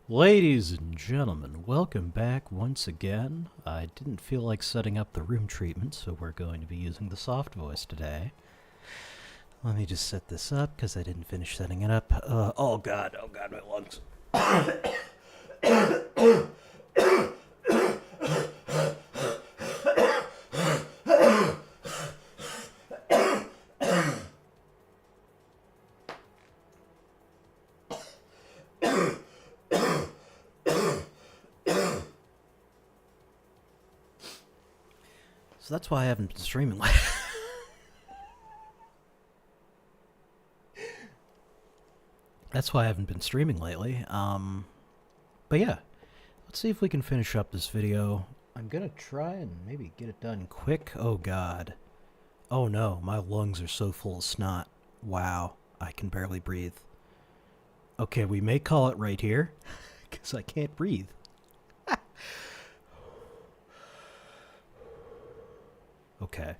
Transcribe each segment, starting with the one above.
Ladies and gentlemen, welcome back once again. I didn't feel like setting up the room treatment, so we're going to be using the soft voice today. Let me just set this up because I didn't finish setting it up. Oh god, my lungs. So that's why I haven't been streaming lately. That's why I haven't been streaming lately. But yeah, let's see if we can finish up this video. I'm gonna try and maybe get it done quick. Oh god. Oh no, my lungs are so full of snot. Wow, I can barely breathe. Okay, we may call it right here, because I can't breathe. Okay.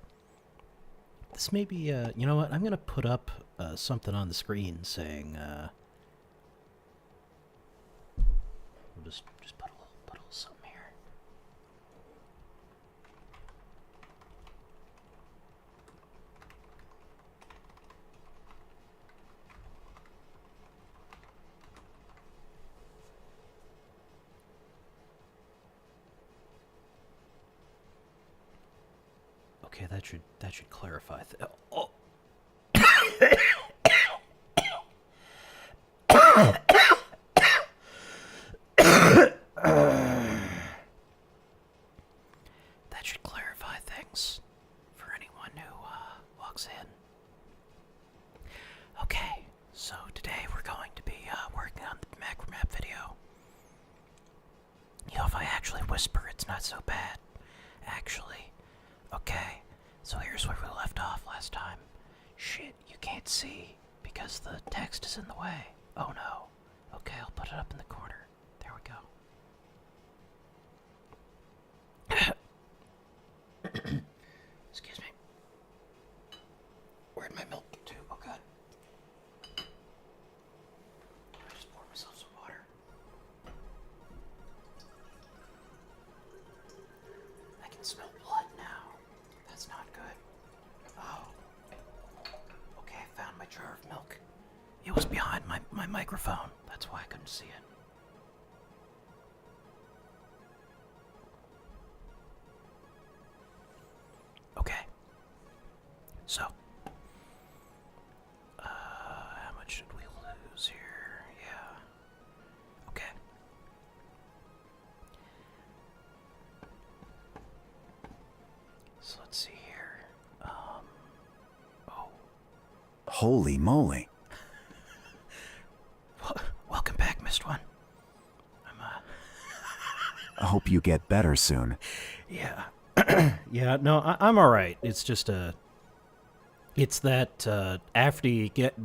This may be, you know what, I'm gonna put up something on the screen saying, we'll just put a little something here. Okay, that should clarify. Oh. That should clarify things for anyone who walks in. Okay, so today we're going to be working on the bimagrumab video. You know, if I actually whisper, it's not so bad. Actually. Okay, so here's where we left off last time. Shit, you can't see because the text is in the way. Oh no. Okay, I'll put it up in the corner. There we go. Excuse me. Where'd my milk get to? Oh god. I just poured myself some water. I can smell blood now. That's not good. Oh. Okay, I found my jar of milk. It was behind my microphone. That's why I couldn't see it. Okay. So. How much did we lose here? Yeah. Okay. So let's see here. Oh. Holy moly. Welcome back, Missed One. I hope you get better soon. Yeah. Yeah, no, I'm alright. It's just it's that after you get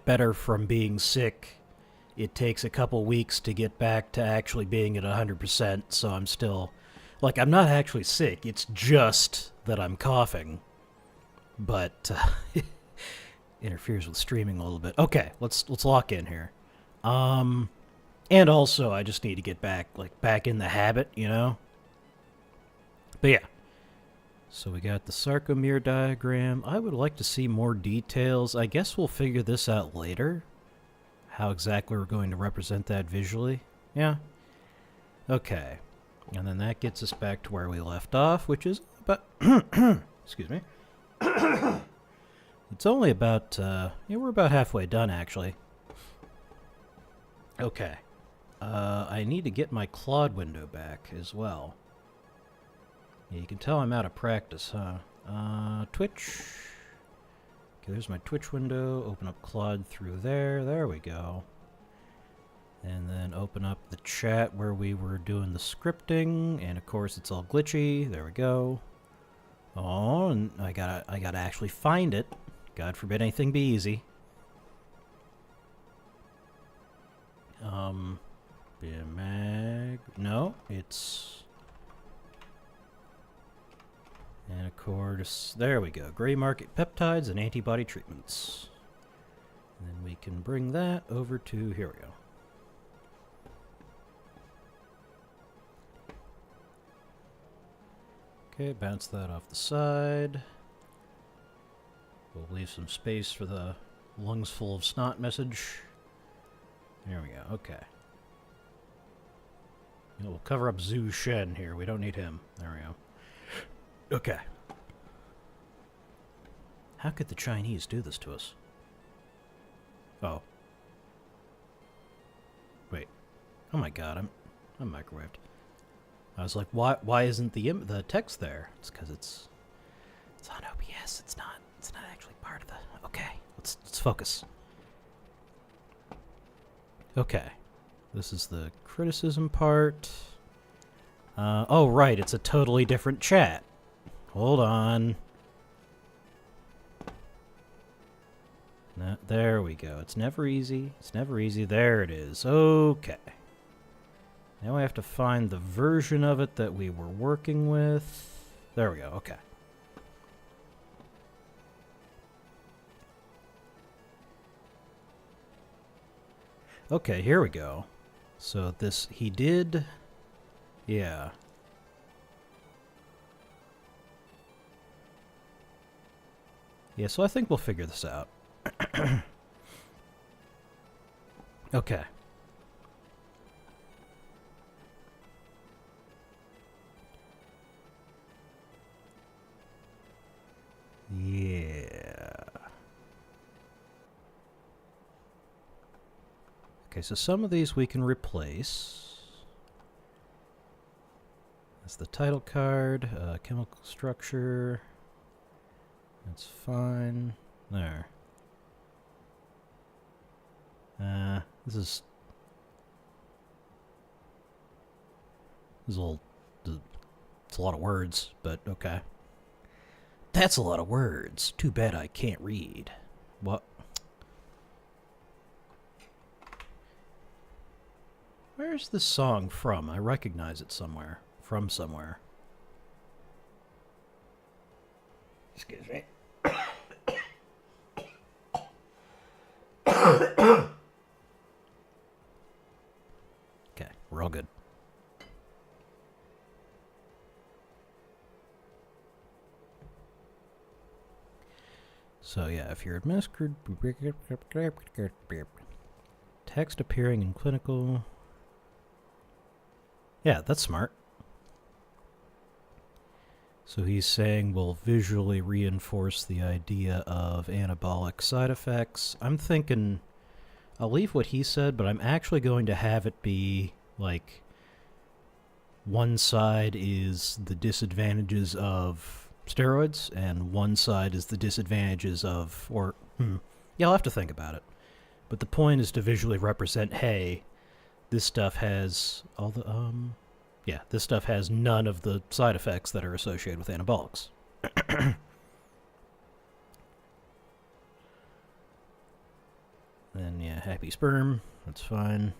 better from being sick, it takes a couple weeks to get back to actually being at 100%, so I'm still... Like, I'm not actually sick, it's just that I'm coughing. But, interferes with streaming a little bit. Okay, let's lock in here. And also, I just need to get back in the habit, you know? But yeah. So we got the sarcomere diagram. I would like to see more details. I guess we'll figure this out later. How exactly we're going to represent that visually. Yeah. Okay. And then that gets us back to where we left off, which is about... excuse me. It's only about... yeah, we're about halfway done, actually. Okay. I need to get my Claude window back as well. Yeah, you can tell I'm out of practice, huh? Twitch. Okay, there's my Twitch window. Open up Claude through there. There we go. And then open up the chat where we were doing the scripting. And of course it's all glitchy. There we go. Oh, and I gotta actually find it. God forbid anything be easy. No, it's... And of course, there we go. Gray market peptides and antibody treatments. And then we can bring that over to, here we go. Okay, bounce that off the side. We'll leave some space for the lungs full of snot message. There we go, okay. We'll cover up Zhu Shen here. We don't need him. There we go. Okay. How could the Chinese do this to us? Oh. Wait. Oh my god, I'm microwaved. I was like, why isn't the text there? It's because it's on OBS. It's not actually part of the. Okay, let's focus. Okay, this is the criticism part. Oh right, it's a totally different chat. Hold on. No, there we go. It's never easy. It's never easy. There it is. Okay. Now we have to find the version of it that we were working with. There we go. Okay. Okay, here we go. So this, he did... Yeah. Yeah, so I think we'll figure this out. Okay. Yeah. Okay, so some of these we can replace. That's the title card, chemical structure. That's fine. There. This is a little... It's a lot of words, but okay. That's a lot of words. Too bad I can't read. What? Where's this song from? I recognize it somewhere. From somewhere. Excuse me. Okay, we're all good. So yeah, if you're administered text appearing in clinical... Yeah, that's smart. So he's saying we'll visually reinforce the idea of anabolic side effects. I'm thinking I'll leave what he said, but I'm actually going to have it be like one side is the disadvantages of steroids and one side is the disadvantages of, yeah, I'll have to think about it. But the point is to visually represent, hey, this stuff has all the, yeah, this stuff has none of the side effects that are associated with anabolics. Then, yeah, happy sperm. That's fine.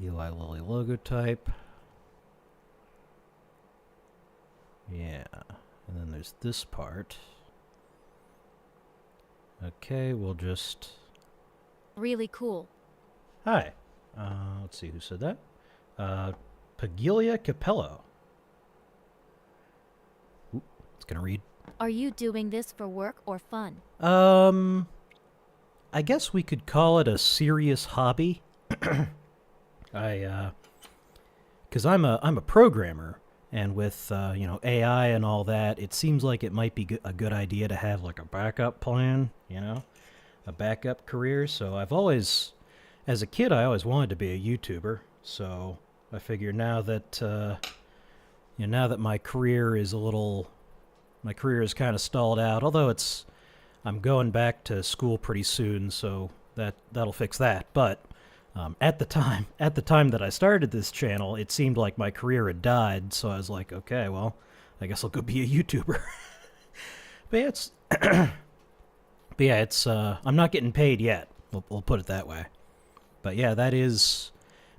Eli Lilly logo type. Yeah. And then there's this part. Okay, we'll just... Really cool. Hi. Let's see who said that. Pagilia Capello. Ooh, it's gonna read. Are you doing this for work or fun? I guess we could call it a serious hobby. Because I'm a programmer, and with you know, AI and all that, it seems like it might be a good idea to have like a backup plan, you know, a backup career. So I've always, as a kid, I always wanted to be a YouTuber. So I figure now that you know, now that my career is kind of stalled out. Although I'm going back to school pretty soon, so that'll fix that. But at the time that I started this channel, it seemed like my career had died. So I was like, okay, well, I guess I'll go be a YouTuber. But yeah, it's I'm not getting paid yet. We'll put it that way. But yeah, that is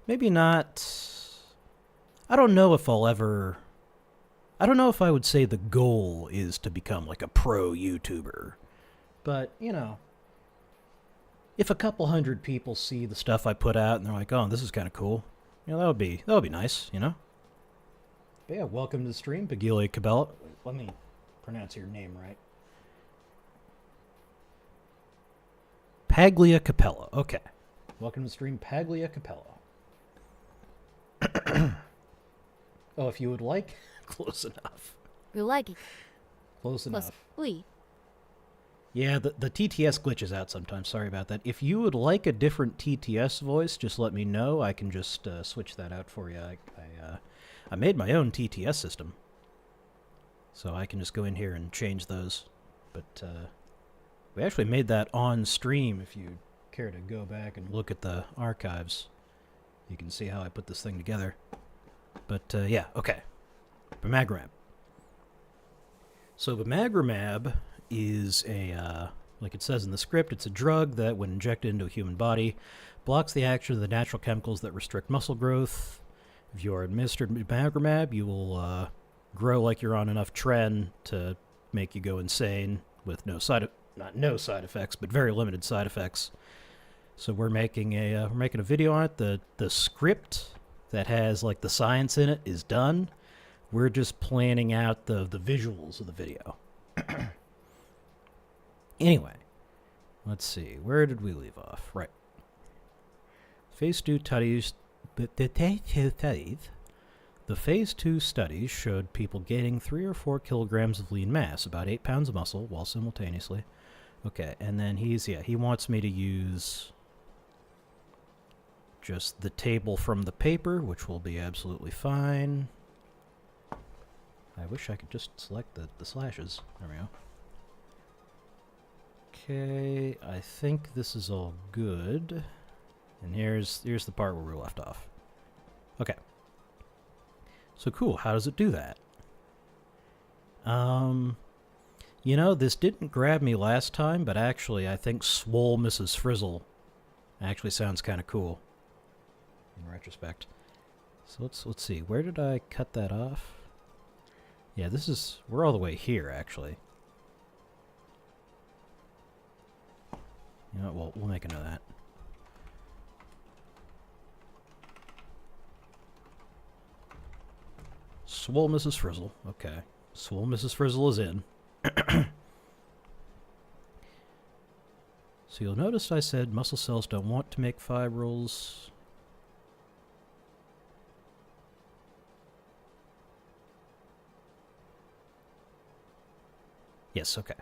maybe not. I don't know if I would say the goal is to become like a pro YouTuber. But, you know, if a couple hundred people see the stuff I put out and they're like, oh, this is kind of cool, you know, that would be nice, you know? But yeah, welcome to the stream, Paglia Cabela. Let me pronounce your name right. Paglia Capella. Okay. Welcome to the stream, Paglia Capella. Oh, if you would like, close enough. You like it? Close enough. Oui. Yeah, the TTS glitches out sometimes. Sorry about that. If you would like a different TTS voice, just let me know. I can just switch that out for you. I made my own TTS system, so I can just go in here and change those. But we actually made that on stream. If you care to go back and look at the archives, you can see how I put this thing together. But yeah, okay. Bimagrumab. So bimagrumab is a, like it says in the script, it's a drug that, when injected into a human body, blocks the action of the natural chemicals that restrict muscle growth. If you are administered bimagrumab, you will grow like you're on enough tren to make you go insane with no side effects, but very limited side effects. So we're making a video on it. The script that has like the science in it is done. We're just planning out the visuals of the video. Anyway, let's see. Where did we leave off? Right. Phase 2 studies. The Phase 2 studies showed people gaining 3 or 4 kilograms of lean mass, about 8 pounds of muscle, while simultaneously. Okay, and then he wants me to use just the table from the paper, which will be absolutely fine. I wish I could just select the slashes. There we go. Okay, I think this is all good. And here's the part where we left off. Okay. So cool, how does it do that? You know, this didn't grab me last time, but actually I think Swole Mrs. Frizzle actually sounds kind of cool in retrospect. So let's see, where did I cut that off? Yeah, we're all the way here, actually. You know what, well, we'll make a note of that. Swole Mrs. Frizzle, okay. Swole Mrs. Frizzle is in. So you'll notice I said muscle cells don't want to make fibrils. Yes, okay.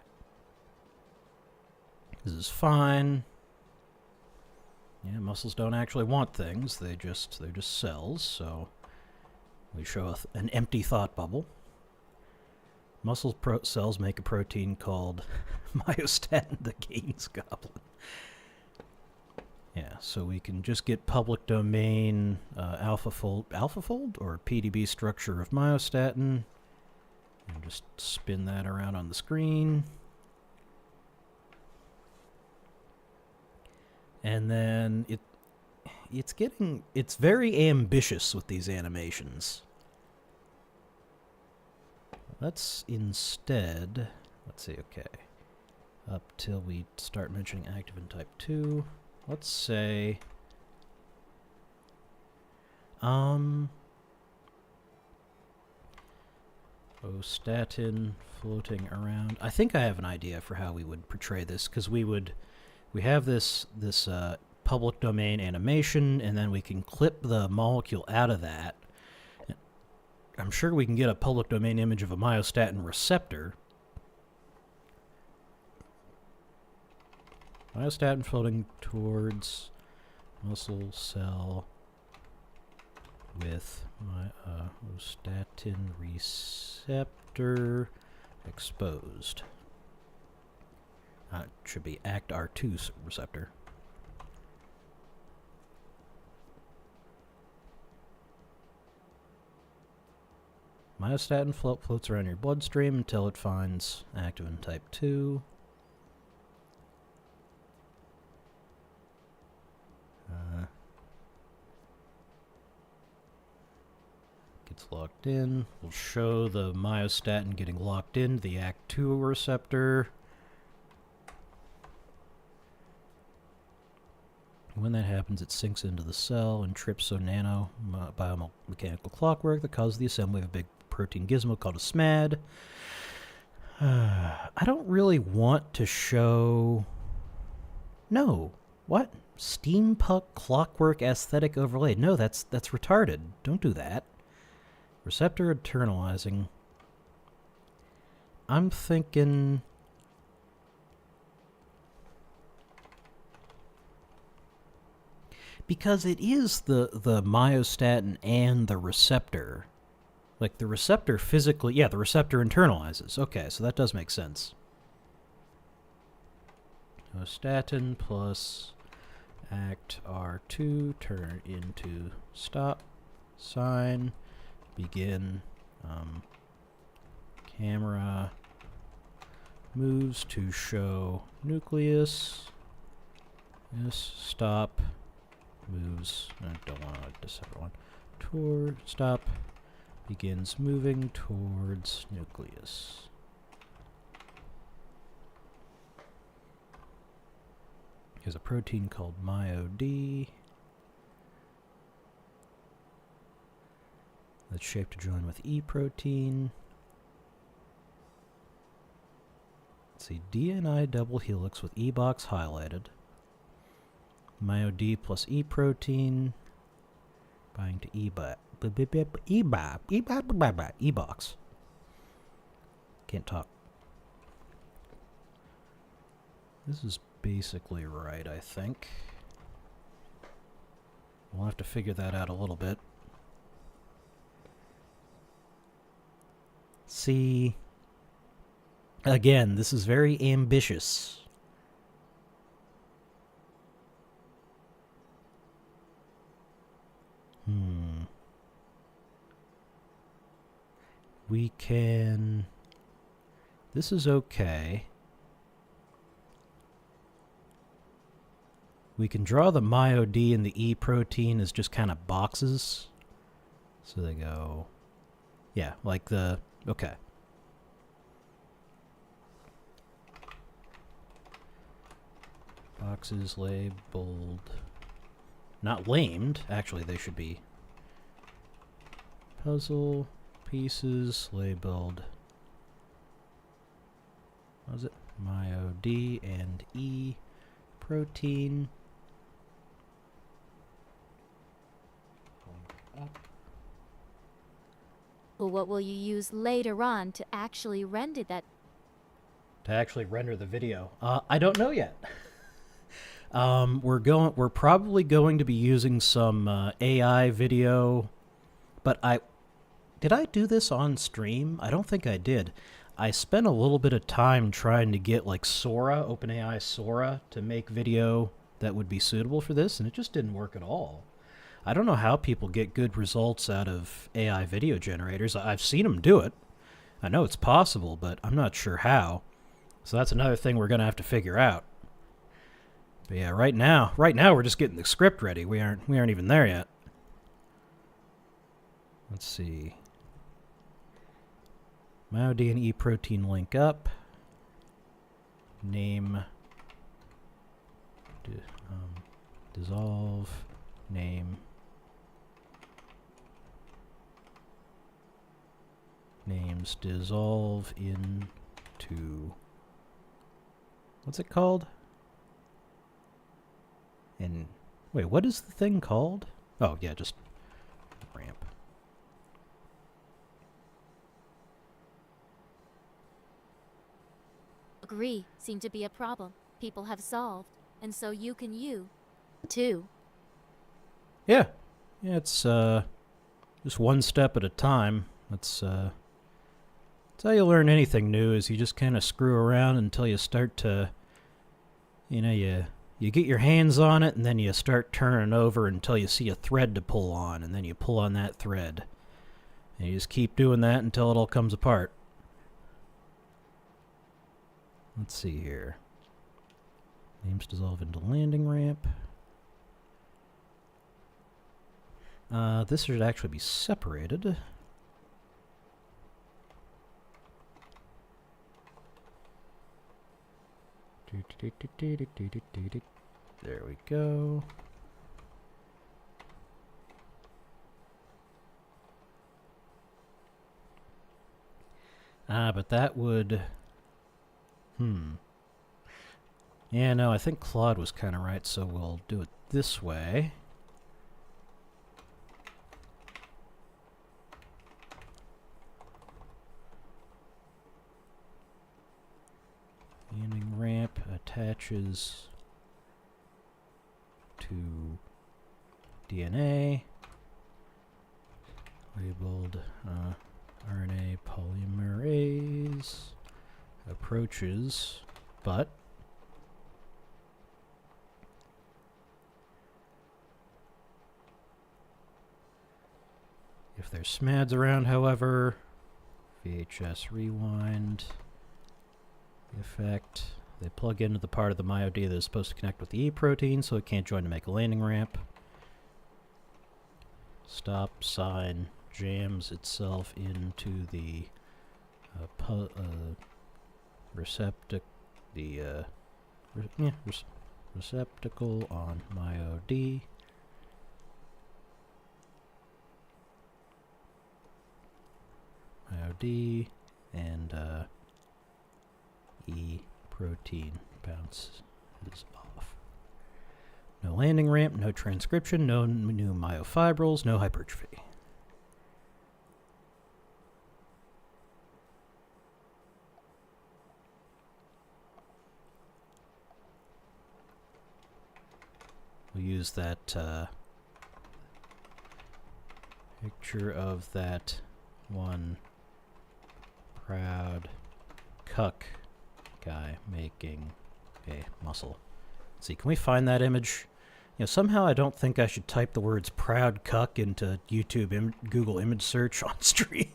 This is fine. Yeah, muscles don't actually want things. They're just cells, so we show an empty thought bubble. Muscle cells make a protein called myostatin that gains goblin. Yeah, so we can just get public domain alpha-fold or PDB structure of myostatin. And just spin that around on the screen. And then it's very ambitious with these animations. Let's instead, let's see, okay. Up till we start mentioning activin type 2. Let's say statin floating around. I think I have an idea for how we would portray this, because we have this public domain animation, and then we can clip the molecule out of that. I'm sure we can get a public domain image of a myostatin receptor. Myostatin floating towards muscle cell with myostatin receptor exposed. It should be ACT-R2 receptor. Myostatin floats around your bloodstream until it finds activin type 2. Gets locked in. We'll show the myostatin getting locked into the ACT2 receptor. When that happens, it sinks into the cell and trips a nano biomechanical clockwork that causes the assembly of a big protein gizmo called a SMAD. I don't really want to show... No. What? Steampunk clockwork aesthetic overlay. No, that's retarded. Don't do that. Receptor internalizing. I'm thinking... Because it is the myostatin and the receptor. Like, the receptor physically... Yeah, the receptor internalizes. Okay, so that does make sense. Myostatin plus act R2, turn into stop, sign, begin, camera moves to show nucleus, yes, stop, moves, I don't want a separate one, toward, stop, begins moving towards nucleus. There's a protein called MyoD that's shaped to join with E protein. Let's see, DNI double helix with E box highlighted. MyoD plus E protein binding to E box. Can't talk. This is basically right, I think. We'll have to figure that out a little bit. See, again, this is very ambitious. We can... This is okay. We can draw the MyoD and the E protein as just kind of boxes. So they go... Yeah, like the... Okay. Boxes labeled... Not lamed. Actually, they should be... Puzzle pieces labeled... What was it? MyoD and E protein. Up. Well, what will you use later on to actually render that? To actually render the video? I don't know yet. We're probably going to be using some AI video, but did I do this on stream? I don't think I did. I spent a little bit of time trying to get like Sora, OpenAI Sora, to make video that would be suitable for this, and it just didn't work at all. I don't know how people get good results out of AI video generators. I've seen them do it. I know it's possible, but I'm not sure how. So that's another thing we're going to have to figure out. But yeah, right now we're just getting the script ready. We aren't even there yet. Let's see. MyoD and E protein link up. Name. Dissolve. Name. Names dissolve into... What's it called? And wait, what is the thing called? Oh, yeah, just ramp. Agree, seem to be a problem people have solved, and so you can too. Yeah. Yeah, it's just one step at a time. That's how you learn anything new, is you just kind of screw around until you start to, you know, you get your hands on it, and then you start turning over until you see a thread to pull on, and then you pull on that thread. And you just keep doing that until it all comes apart. Let's see here. Names dissolve into landing ramp. This should actually be separated. There we go. But that would... Yeah, no, I think Claude was kind of right, so we'll do it this way. Landing ramp attaches to DNA, labeled RNA polymerase, approaches, but if there's SMADs around, however, VHS rewind effect, they plug into the part of the MyoD that is supposed to connect with the E protein, so it can't join to make a landing ramp. Stop sign jams itself into the receptacle on MyoD. MyoD and E protein bounces off. No landing ramp, no transcription, no new myofibrils, no hypertrophy. We'll use that picture of that one proud cuck guy making a muscle. Let's see, can we find that image? You know, somehow I don't think I should type the words proud cuck into YouTube Google image search on stream.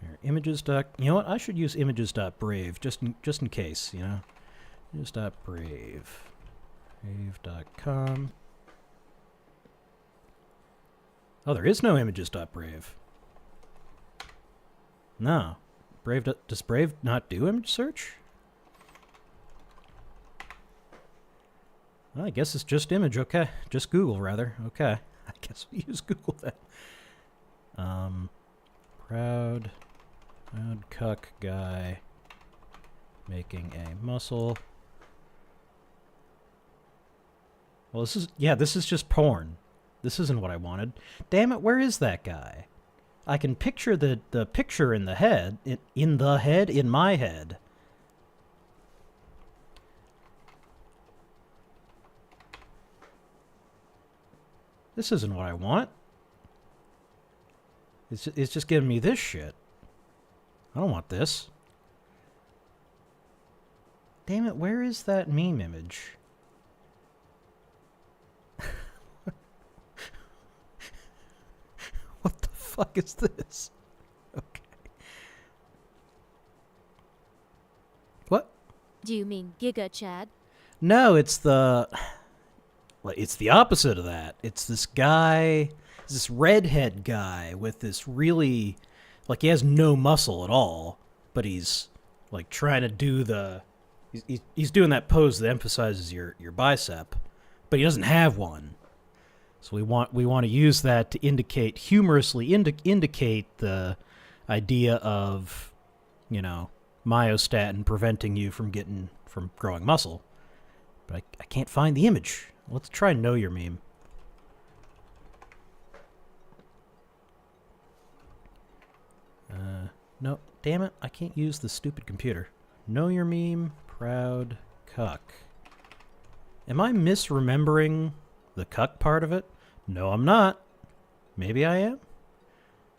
There, images. You know what? I should use images.brave just in case, you know. Images.brave. Brave.com. Oh, there is no images.brave. No. Does Brave not do image search? Well, I guess it's just image, okay. Just Google, rather. Okay. I guess we use Google then. Proud cuck guy making a muscle. Well, this is just porn. This isn't what I wanted. Damn it, where is that guy? I can picture the picture in the head, in my head. This isn't what I want. It's just giving me this shit. I don't want this. Damn it, where is that meme image? What the fuck is this? Okay. What? Do you mean Giga Chad? No, it's the opposite of that. It's this guy, this redhead guy with this really, like, he has no muscle at all, but he's like trying to do he's doing that pose that emphasizes your bicep, but he doesn't have one. So we want to use that to humorously indicate the idea of, you know, myostatin preventing you from growing muscle. But I can't find the image. Let's try Know Your Meme. No, damn it, I can't use the stupid computer. Know Your Meme, proud cuck. Am I misremembering the cuck part of it? No, I'm not. Maybe I am?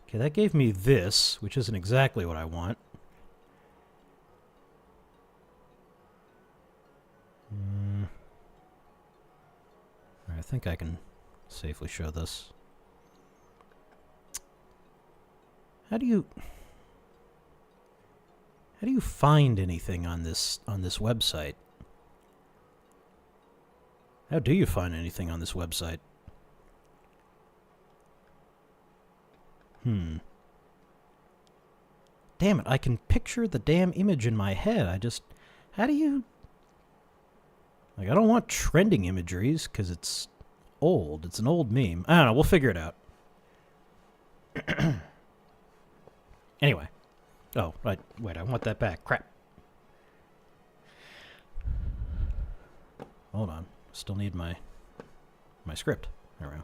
Okay, that gave me this, which isn't exactly what I want. I think I can safely show this. How do you find anything on this website? How do you find anything on this website? Damn it, I can picture the damn image in my head. How do you... Like, I don't want trending imageries, because it's old. It's an old meme. I don't know, we'll figure it out. Anyway. Oh, right. Wait, I want that back. Crap. Hold on. Still need my script. There we go.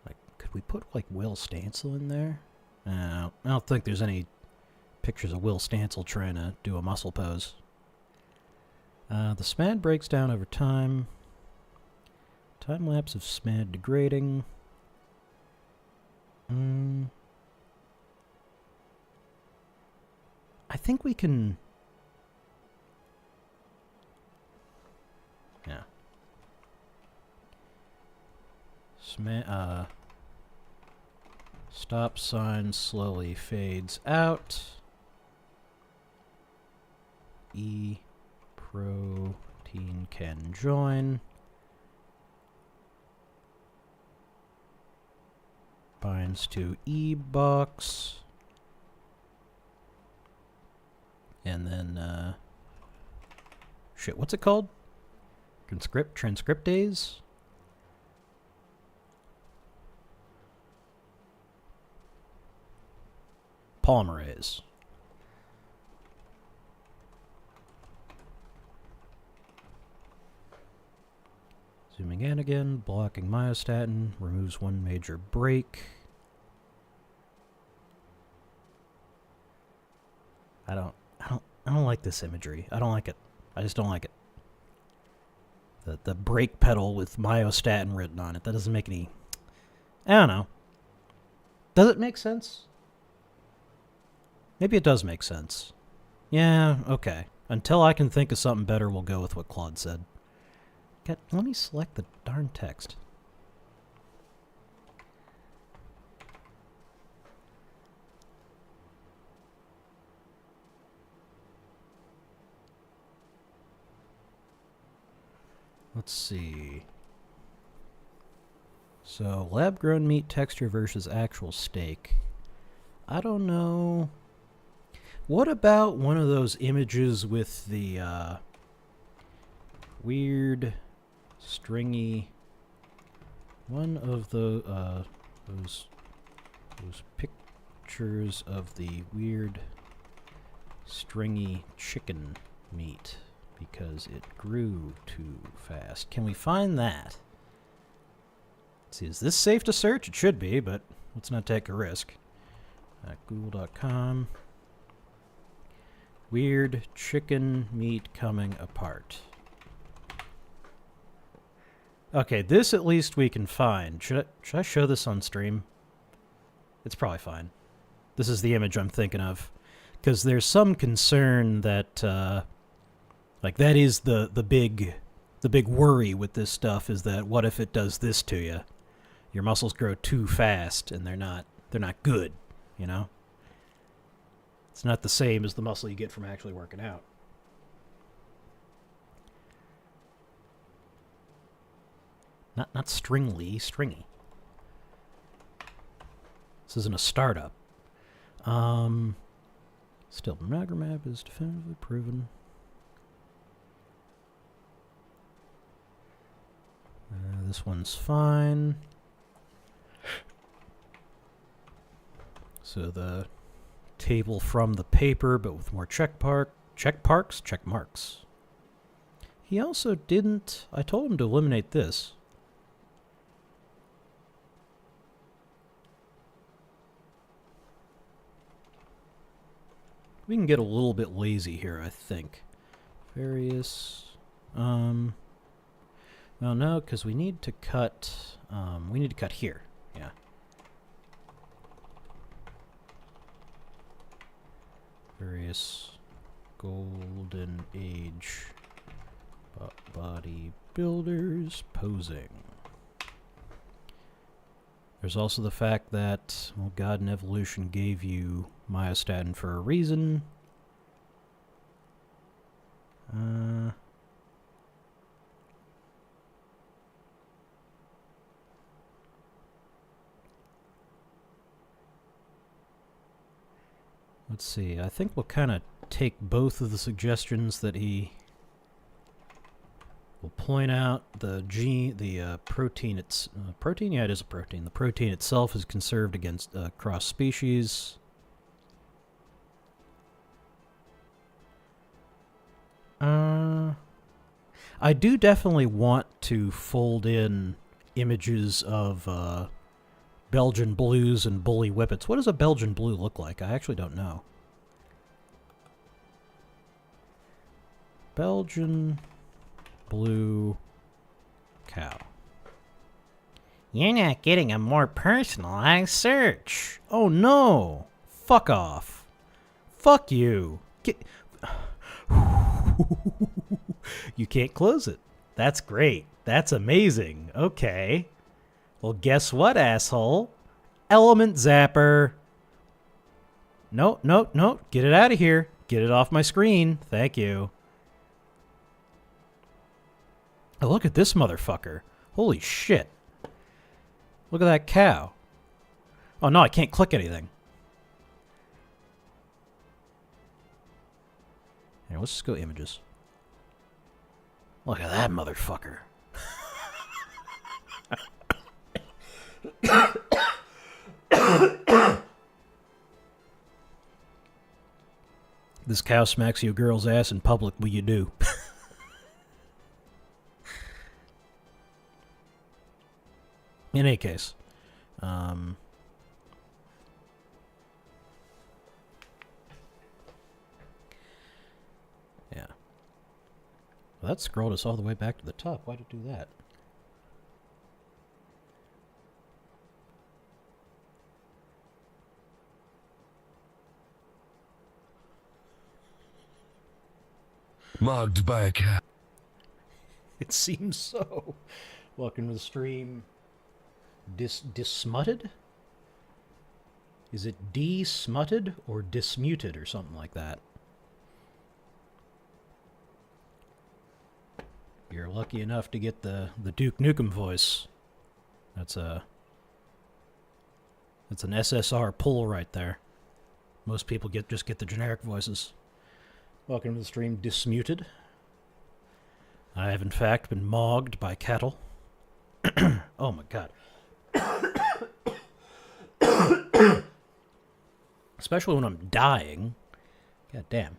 Like, could we put, like, Will Stancil in there? I don't think there's any pictures of Will Stancil trying to do a muscle pose. The SMAD breaks down over time. Time lapse of SMAD degrading. I think we can... Yeah. Stop sign slowly fades out. E protein can join. Binds to E box. And then, shit, what's it called? Transcriptase? Polymerase. Zooming in again, blocking myostatin, removes one major break. I don't like this imagery. I don't like it. I just don't like it. The brake pedal with myostatin written on it. That doesn't make any... I don't know. Does it make sense? Maybe it does make sense. Yeah, okay. Until I can think of something better, we'll go with what Claude said. Let me select the darn text. Let's see. So, lab-grown meat texture versus actual steak. I don't know. What about one of those images with the weird, stringy... One of the those pictures of the weird, stringy chicken meat. Because it grew too fast. Can we find that? Let's see, is this safe to search? It should be, but let's not take a risk. Google.com. Weird chicken meat coming apart. Okay, this at least we can find. Should I show this on stream? It's probably fine. This is the image I'm thinking of. Because there's some concern that... like, that is the big worry with this stuff, is that what if it does this to you? Your muscles grow too fast and they're not good, you know? It's not the same as the muscle you get from actually working out. Not stringly, stringy. This isn't a startup. Still, bimagrumab is definitively proven. This one's fine. So the table from the paper, but with more check marks. He also didn't... I told him to eliminate this. We can get a little bit lazy here, I think. Various... Well, no, because we need to cut... we need to cut here. Yeah. Various golden age bodybuilders posing. There's also the fact that, well, God and evolution gave you myostatin for a reason. Let's see, I think we'll kind of take both of the suggestions that he We'll point out the gene, the protein. It's protein. Yeah, it is a protein. The protein itself is conserved against cross species. I do definitely want to fold in images of Belgian blues and bully whippets. What does a Belgian blue look like? I actually don't know. Belgian blue cow. You're not getting a more personalized search. Oh no! Fuck off. Fuck you. You can't close it. That's great. That's amazing. Okay. Well, guess what, asshole? Element zapper. No, no, no. Get it out of here. Get it off my screen. Thank you. Oh, look at this motherfucker. Holy shit. Look at that cow. Oh, no, I can't click anything. Here, let's just go images. Look at that motherfucker. This cow smacks you a girl's ass in public, will you do? In any case, yeah. Well, that scrolled us all the way back to the top. Why'd it do that? Mugged by a cat. It seems so. Welcome to the stream. Dismutted? Is it de-smutted or dismuted or something like that? You're lucky enough to get the Duke Nukem voice. That's an SSR pull right there. Most people just get the generic voices. Welcome to the stream, Dismuted. I have in fact been mogged by cattle. Oh my god. Especially when I'm dying. God damn.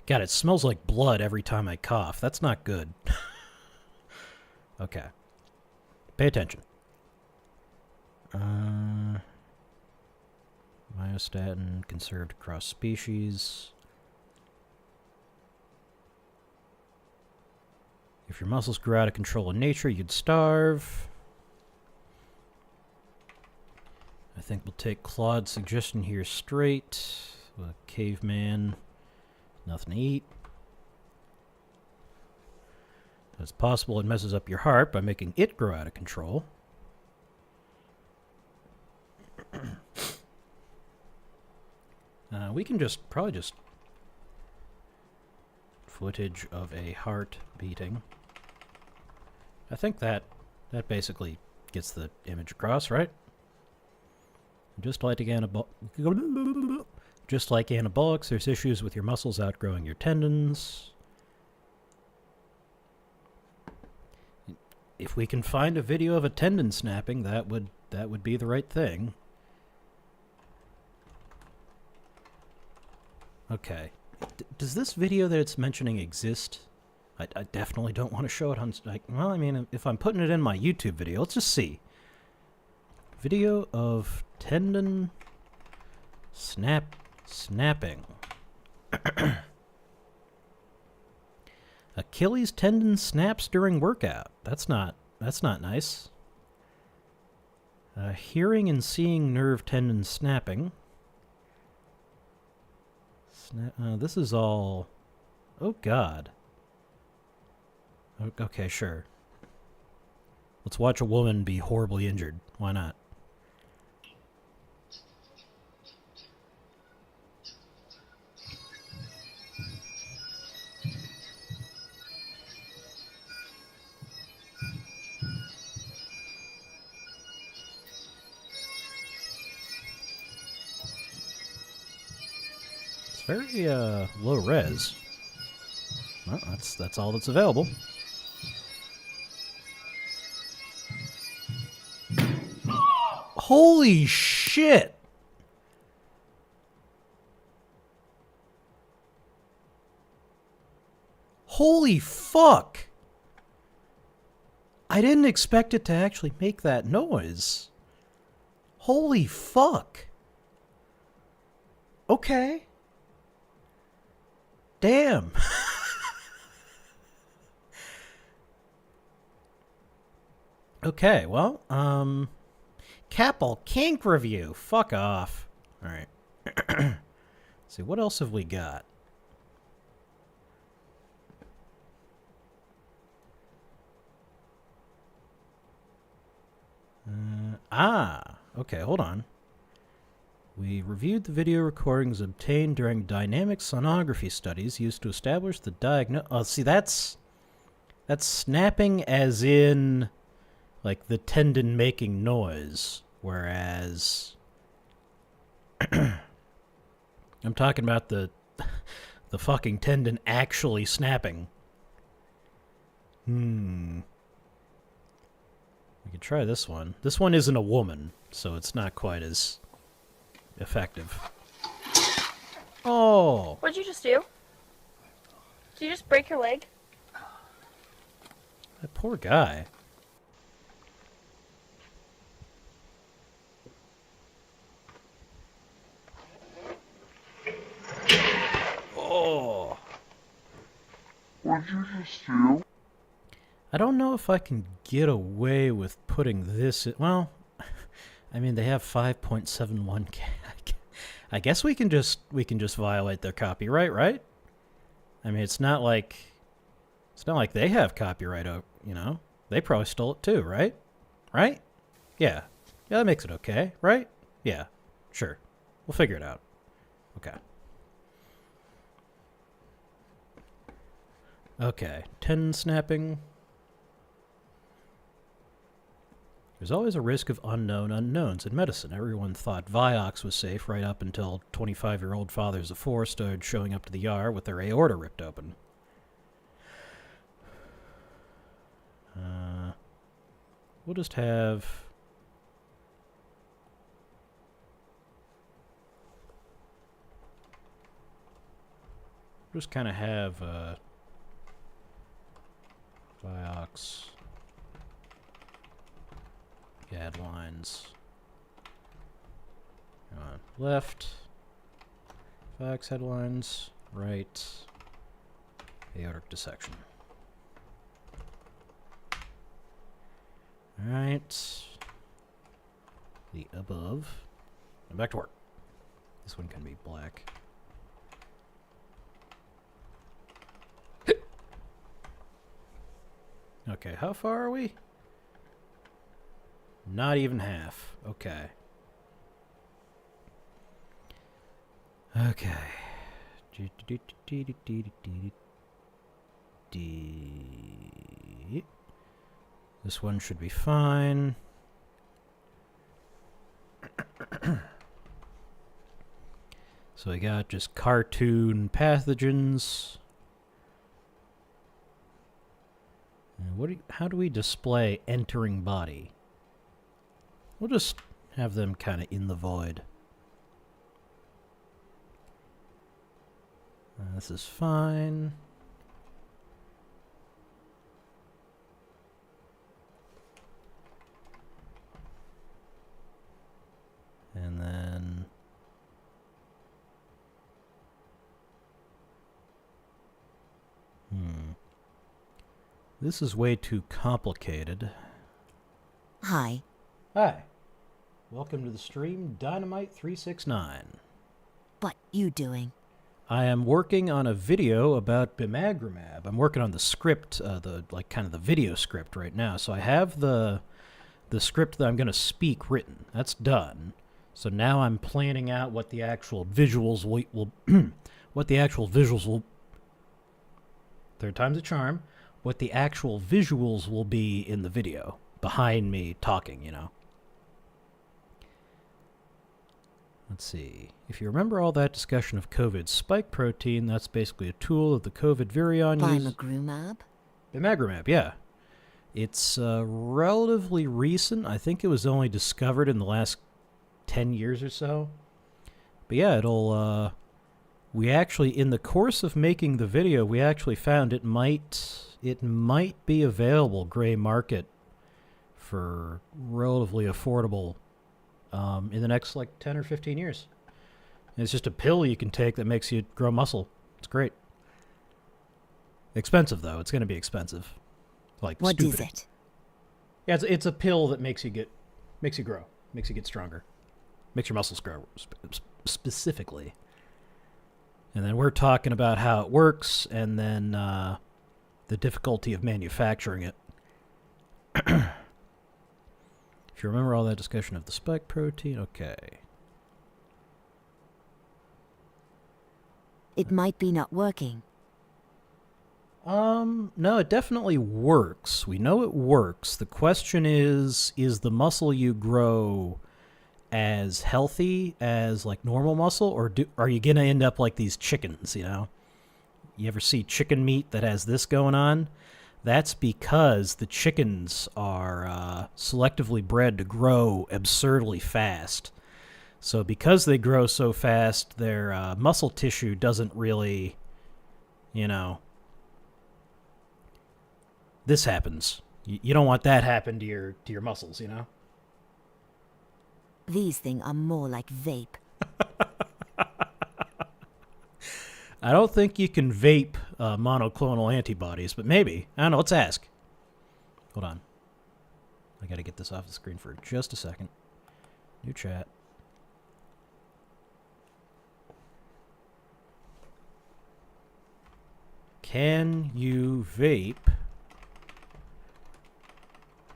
God, it smells like blood every time I cough. That's not good. Okay. Pay attention. Myostatin, conserved across species. If your muscles grew out of control in nature, you'd starve. I think we'll take Claude's suggestion here straight. A caveman. Nothing to eat. It's possible it messes up your heart by making it grow out of control. We can probably just footage of a heart beating. I think that basically gets the image across, right? Just like anabolics, there's issues with your muscles outgrowing your tendons. If we can find a video of a tendon snapping, that would be the right thing. Okay. Does this video that it's mentioning exist? I definitely don't want to show it on... well, I mean, if I'm putting it in my YouTube video, let's just see. Video of tendon snapping. Achilles tendon snaps during workout. That's not nice. Hearing and seeing nerve tendon snapping. This is all... oh, God. Okay, sure. Let's watch a woman be horribly injured. Why not? It's very low res. Well, that's all that's available. Holy shit! Holy fuck! I didn't expect it to actually make that noise. Holy fuck. Okay. Damn. Okay, well, Capel Kink review. Fuck off. Alright. Let's see, what else have we got? Okay, hold on. We reviewed the video recordings obtained during dynamic sonography studies used to establish the diagnosis. Oh, see, that's snapping as in, like, the tendon making noise, whereas I'm talking about the fucking tendon actually snapping. We could try this one. This one isn't a woman, so it's not quite as effective. Oh! What'd you just do? Did you just break your leg? That poor guy. Oh! What'd you just do? I don't know if I can get away with putting this in. Well, I mean, they have 5.71K. I guess we can just violate their copyright, right? I mean, it's not like they have copyright, you know? They probably stole it too, right? Right? Yeah. Yeah, that makes it okay, right? Yeah. Sure. We'll figure it out. Okay. Okay. Tendon snapping. There's always a risk of unknown unknowns in medicine. Everyone thought Vioxx was safe right up until 25-year-old fathers of four started showing up to the ER with their aorta ripped open. We'll just have... Just kind of have Vioxx guidelines. Left, Vioxx headlines, right, aortic dissection. Alright. The above. And back to work. This one can be black. Okay, how far are we? Not even half. Okay. Okay. This one should be fine. So I got just cartoon pathogens. And how do we display entering body? We'll just have them kind of in the void. This is fine. And then... This is way too complicated. Hi. Hi. Welcome to the stream, Dynamite369. What you doing? I am working on a video about bimagrumab. I'm working on the script, kind of the video script right now. So I have the script that I'm going to speak written. That's done. So now I'm planning out what the actual visuals will what the actual visuals will... Third time's a charm. What the actual visuals will be in the video. Behind me talking, you know. Let's see. If you remember all that discussion of COVID spike protein, that's basically a tool that the COVID virion uses. Bimagrumab? Bimagrumab, yeah. It's relatively recent. I think it was only discovered in the last 10 years or so. But yeah, it'll... we actually, in the course of making the video, we actually found it might be available gray market for relatively affordable in the next like 10 or 15 years. And it's just a pill you can take that makes you grow muscle. It's great. Expensive though. It's going to be expensive. Like What stupid. is it? Yeah, it's a pill that makes you grow, makes you get stronger, makes your muscles grow specifically. And then we're talking about how it works, and then the difficulty of manufacturing it. If you remember all that discussion of the spike protein, okay. It might be not working. No, it definitely works. We know it works. The question is the muscle you grow as healthy as like normal muscle, or are you gonna end up like these chickens, you know? You ever see chicken meat that has this going on? That's because the chickens are selectively bred to grow absurdly fast. So because they grow so fast, their muscle tissue doesn't really, you know... This happens. You don't want that happen to your muscles, you know? These things are more like vape. I don't think you can vape monoclonal antibodies, but maybe. I don't know. Let's ask. Hold on. I got to get this off the screen for just a second. New chat. Can you vape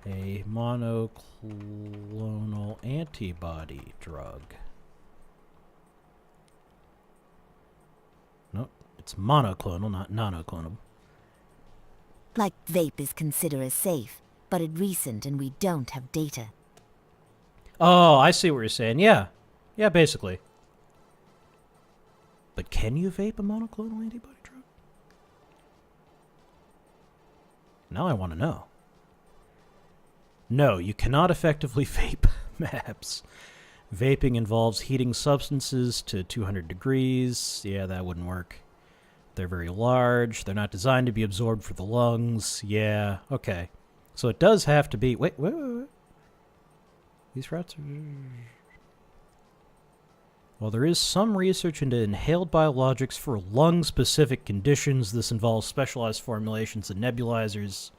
a monoclonal antibody drug? Nope, it's monoclonal, not nanoclonal. Like vape is considered as safe, but it's recent and we don't have data. Oh, I see what you're saying. Yeah. Yeah, basically. But can you vape a monoclonal antibody drug? Now I want to know. No, you cannot effectively vape MABs. Vaping involves heating substances to 200 degrees. Yeah, that wouldn't work. They're very large. They're not designed to be absorbed for the lungs. Yeah, okay. So it does have to be... Wait. These rats are... While there is some research into inhaled biologics for lung-specific conditions, this involves specialized formulations and nebulizers.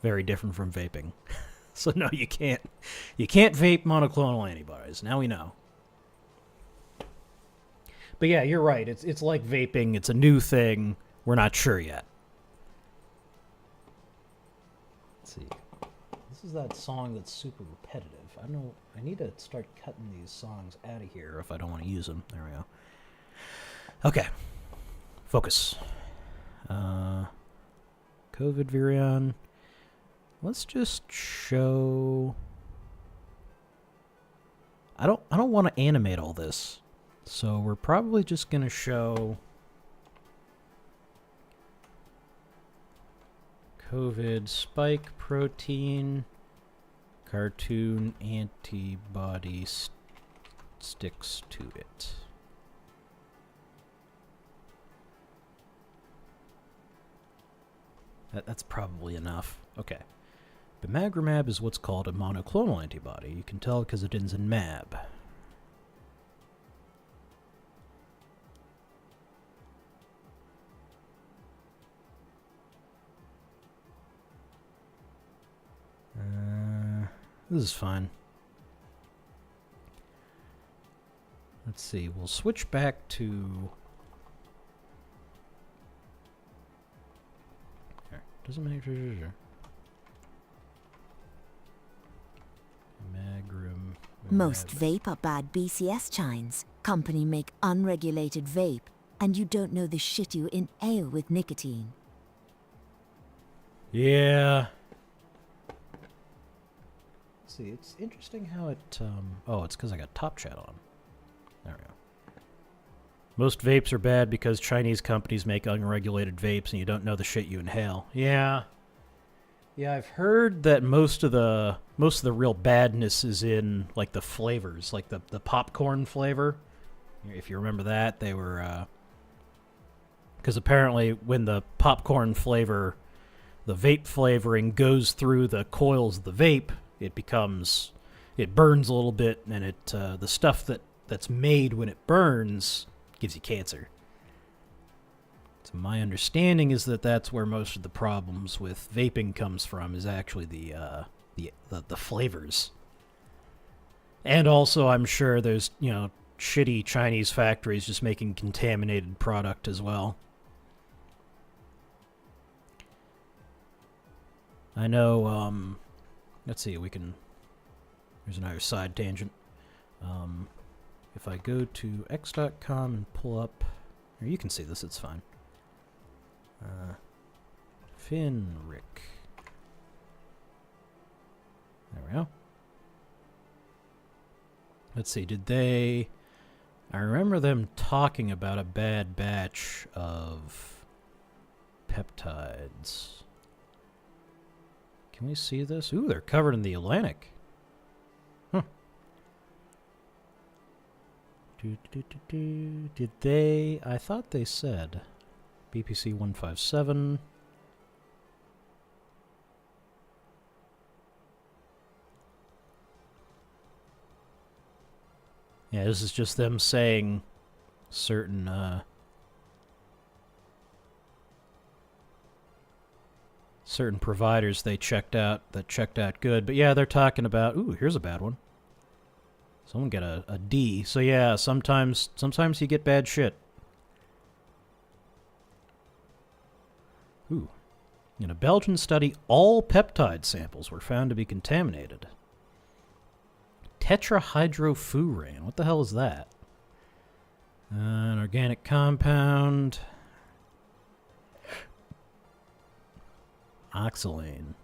Very different from vaping. So no, you can't. You can't vape monoclonal antibodies. Now we know. But yeah, you're right. It's like vaping. It's a new thing. We're not sure yet. Let's see. This is that song that's super repetitive. I don't know. I need to start cutting these songs out of here if I don't want to use them. There we go. Okay. Focus. COVID virion. Let's just show... I don't want to animate all this. So we're probably just going to show COVID spike protein cartoon antibody sticks to it. That's probably enough. Okay. Bimagrumab is what's called a monoclonal antibody. You can tell because it ends in mab. This is fine. Let's see. We'll switch back to... Here. Doesn't matter. Most vape are bad BCS chines. Company make unregulated vape, and you don't know the shit you inhale with nicotine. Yeah. See, it's interesting how it, oh, it's because I got Top Chat on. There we go. Most vapes are bad because Chinese companies make unregulated vapes and you don't know the shit you inhale. Yeah. Yeah, I've heard that most of the real badness is in like the flavors, like the popcorn flavor. If you remember that, they were because apparently when the popcorn flavor, the vape flavoring goes through the coils of the vape, it burns a little bit, and the stuff that's made when it burns gives you cancer. So my understanding is that that's where most of the problems with vaping comes from, is actually the flavors. And also, I'm sure there's, shitty Chinese factories just making contaminated product as well. I know, let's see, there's another side tangent. If I go to x.com and pull up, or you can see this, it's fine. Finrick. There we go. Let's see, I remember them talking about a bad batch of peptides. Can we see this? Ooh, they're covered in the Atlantic. Huh. Did they... I thought they said... BPC 157. Yeah, this is just them saying certain providers they checked out good. But yeah, they're talking about, ooh, here's a bad one. Someone got a D. So yeah, sometimes you get bad shit. Ooh. In a Belgian study, all peptide samples were found to be contaminated. Tetrahydrofuran. What the hell is that? An organic compound. Oxalane.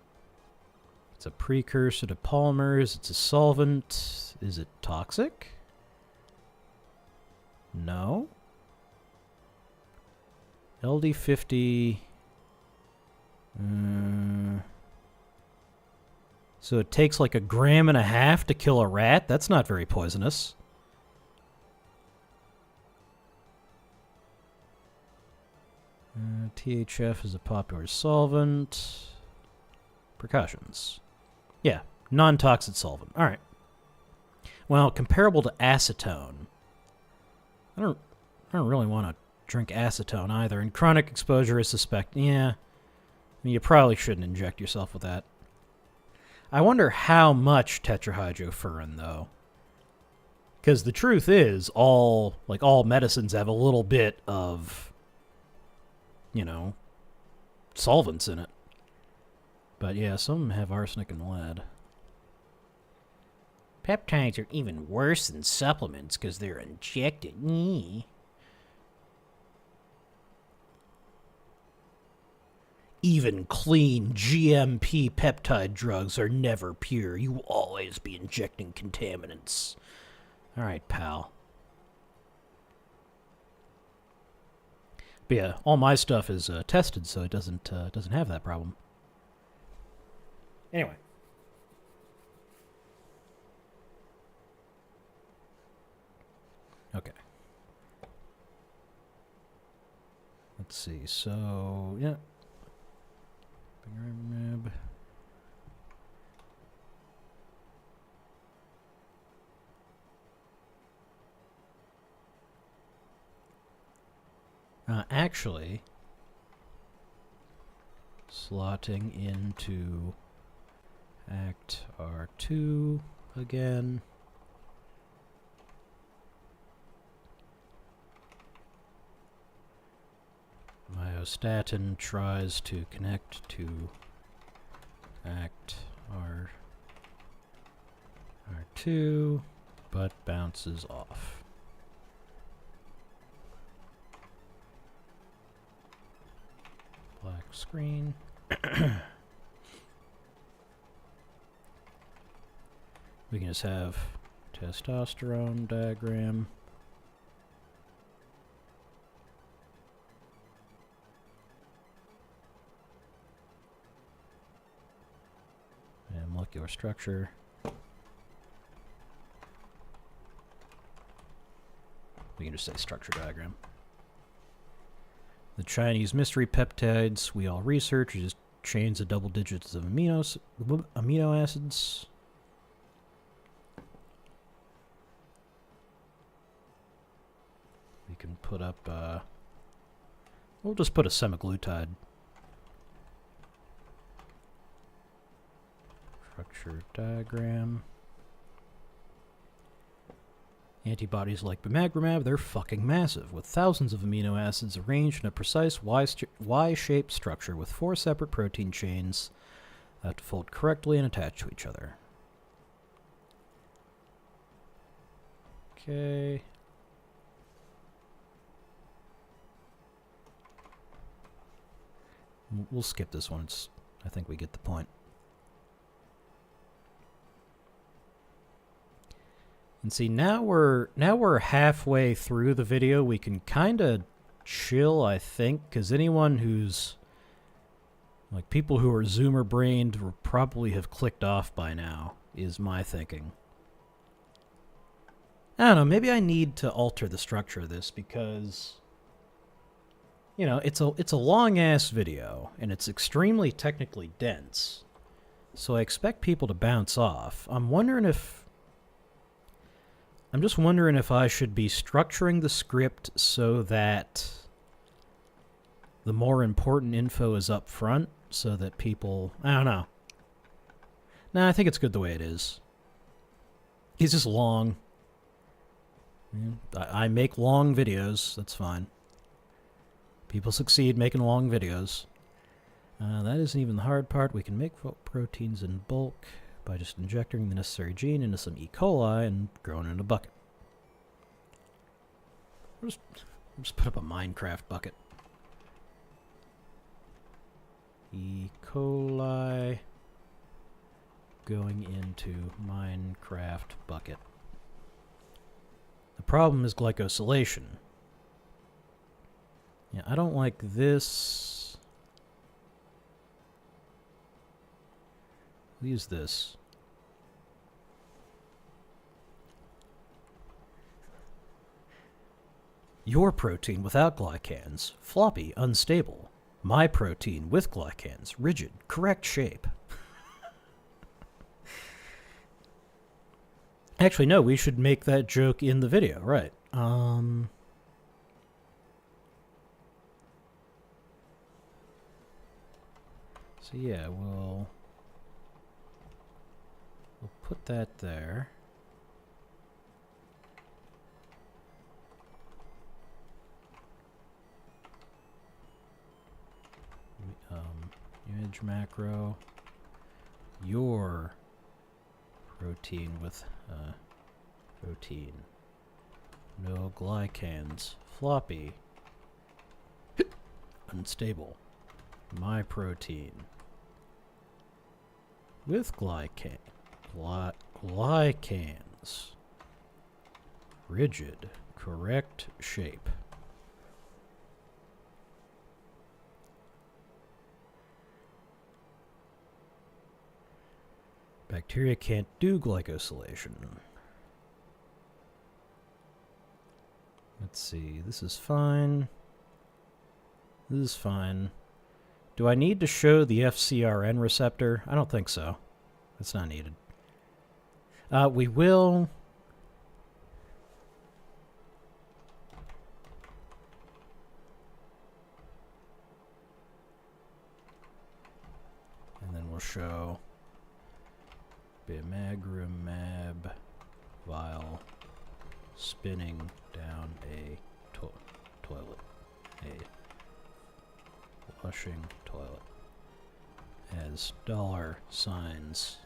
It's a precursor to polymers. It's a solvent. Is it toxic? No. LD50. So it takes like 1.5 grams to kill a rat? That's not very poisonous. THF is a popular solvent. Precautions. Yeah, non-toxic solvent. All right. Well, comparable to acetone. I don't really want to drink acetone either. And chronic exposure is suspect. Yeah. I mean, you probably shouldn't inject yourself with that. I wonder how much tetrahydrofuran, though. Because the truth is, all medicines have a little bit of, solvents in it. But yeah, some of them have arsenic and lead. Peptides are even worse than supplements because they're injected. Even clean GMP peptide drugs are never pure. You will always be injecting contaminants. All right, pal. But yeah, all my stuff is tested, so it doesn't have that problem. Anyway. Okay. Let's see. So, yeah. Bimagrumab. Actually, slotting into Act R2 again. Myostatin tries to connect to Act R2, but bounces off. Black screen. We can just have testosterone diagram. Molecular structure. We can just say structure diagram. The Chinese mystery peptides we all research are just chains of double digits of amino acids. We can put up, we'll just put a semaglutide. Structure diagram. Antibodies like bimagrumab, they're fucking massive, with thousands of amino acids arranged in a precise Y-shaped structure with 4 separate protein chains that have to fold correctly and attach to each other. Okay. We'll skip this one. I think we get the point. And see, now we're halfway through the video. We can kind of chill, I think, because anyone who's like people who are Zoomer brained will probably have clicked off by now, is my thinking. I don't know, maybe I need to alter the structure of this because, you know, it's a long ass video and it's extremely technically dense. So I expect people to bounce off. I'm just wondering if I should be structuring the script so that the more important info is up front so that people, I don't know. Nah, I think it's good the way it is. It's just long. I make long videos, that's fine. People succeed making long videos. That isn't even the hard part. We can make proteins in bulk by just injecting the necessary gene into some E. coli and growing it in a bucket. We'll just put up a Minecraft bucket. E. coli going into Minecraft bucket. The problem is glycosylation. Yeah, I don't like this. We'll use this. Your protein without glycans, floppy, unstable. My protein with glycans, rigid, correct shape. Actually, no, we should make that joke in the video, right? So yeah, we'll put that there. Image macro. Your protein with protein. No glycans. Floppy. Unstable. My protein. With glycans. Rigid. Correct shape. Bacteria can't do glycosylation. Let's see, this is fine. This is fine. Do I need to show the FcRn receptor? I don't think so. That's not needed. We will... And then we'll show bimagrumab vial spinning down a toilet. A flushing toilet. As dollar signs.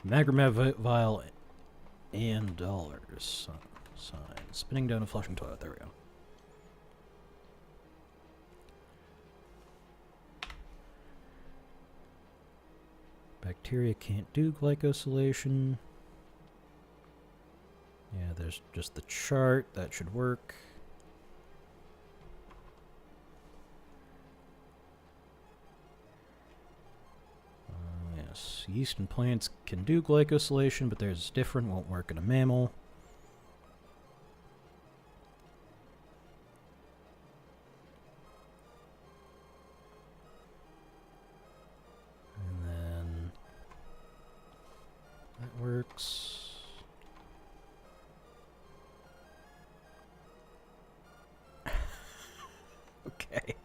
Bimagrumab vial and dollars sign. Spinning down a flushing toilet. There we go. Bacteria can't do glycosylation. Yeah, there's just the chart. That should work. Yeah. Yes, yeast and plants can do glycosylation, but theirs is different, won't work in a mammal. And then that works. Okay.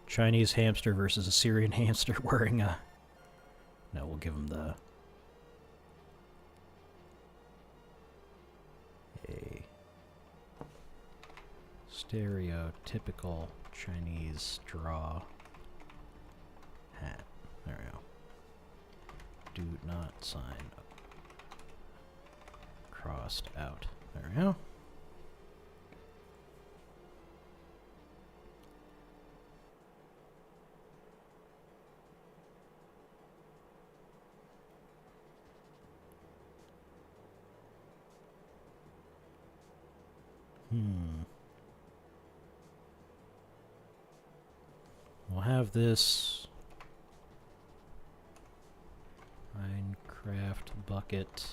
Chinese hamster versus a Syrian hamster wearing a... No, we'll give him the... A stereotypical Chinese straw hat. There we go. Do not sign up. Crossed out. There we go. We'll have this Minecraft bucket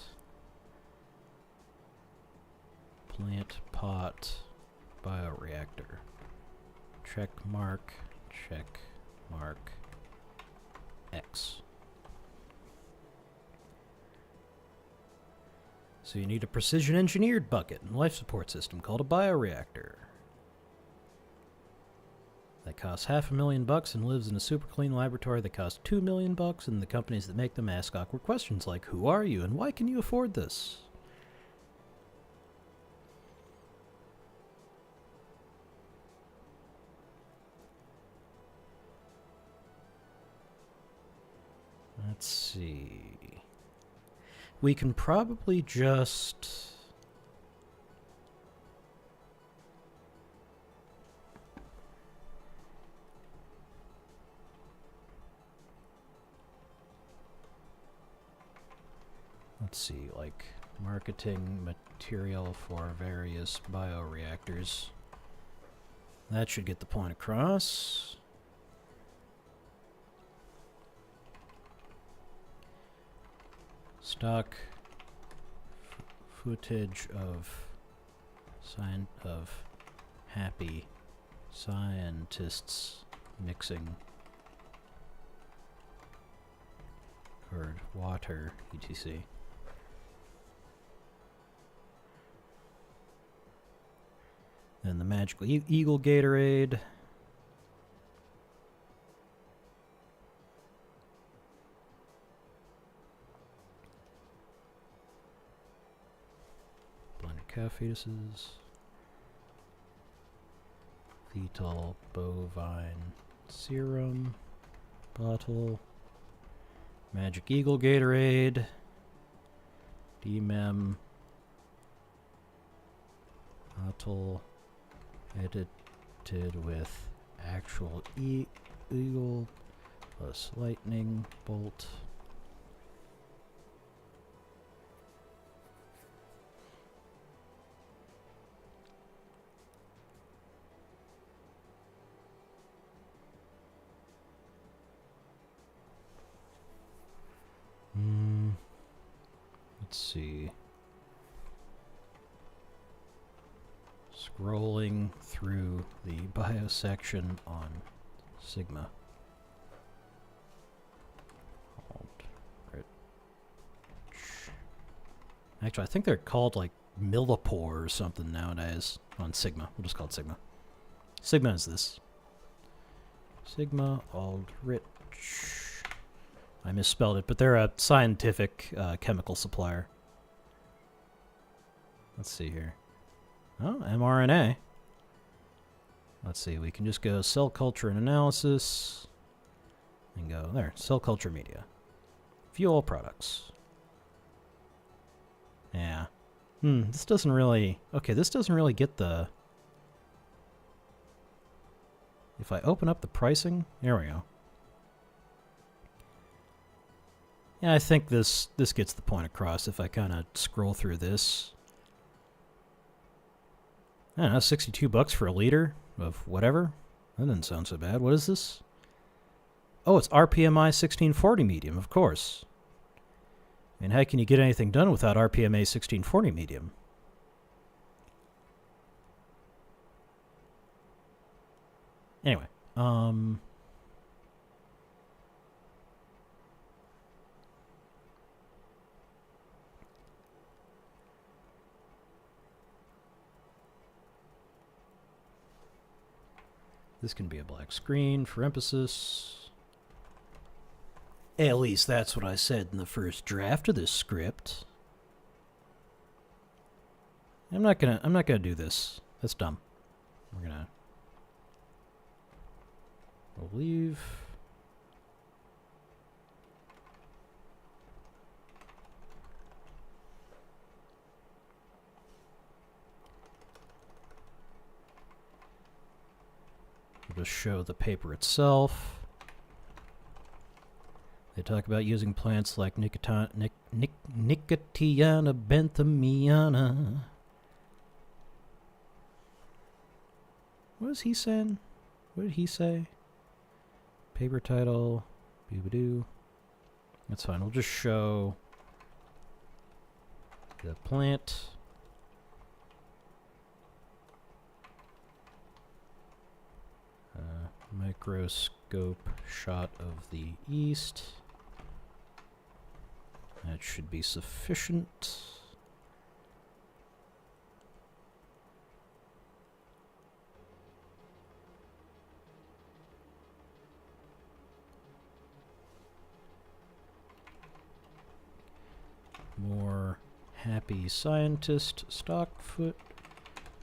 plant pot bioreactor. Check mark X. So you need a precision engineered bucket and life support system called a bioreactor. That costs $500,000 and lives in a super clean laboratory that costs $2 million, and the companies that make them ask awkward questions like, who are you and why can you afford this? Let's see. We can probably just... Let's see, like, marketing material for various bioreactors. That should get the point across. Stock footage of happy scientists mixing curd water, etc. Then the magical eagle Gatorade. Blended cow fetuses. Fetal bovine serum bottle. Magic eagle Gatorade. DMEM bottle. Edited with actual eagle plus lightning bolt. Let's see. Scrolling through the bio section on Sigma. Actually, I think they're called like millipore or something nowadays on Sigma. We'll just call it Sigma. Sigma is this. Sigma Aldrich. I misspelled it, but they're a scientific chemical supplier. Let's see here. Oh, mRNA. Let's see, we can just go cell culture and analysis. And go there, cell culture media. Fuel products. Yeah. This doesn't really... Okay, this doesn't really get the... If I open up the pricing... There we go. Yeah, I think this gets the point across if I kind of scroll through this. I don't know, $62 for a liter of whatever? That doesn't sound so bad. What is this? Oh, it's RPMI 1640 medium, of course. I mean, how can you get anything done without RPMA 1640 medium? Anyway, this can be a black screen for emphasis. At least that's what I said in the first draft of this script. I'm not gonna do this. That's dumb. We'll leave. We'll just show the paper itself. They talk about using plants like Nicotiana benthamiana. What is he saying? What did he say? Paper title, boobadoo. That's fine. We'll just show the plant. Microscope shot of the east. That should be sufficient. More happy scientist stock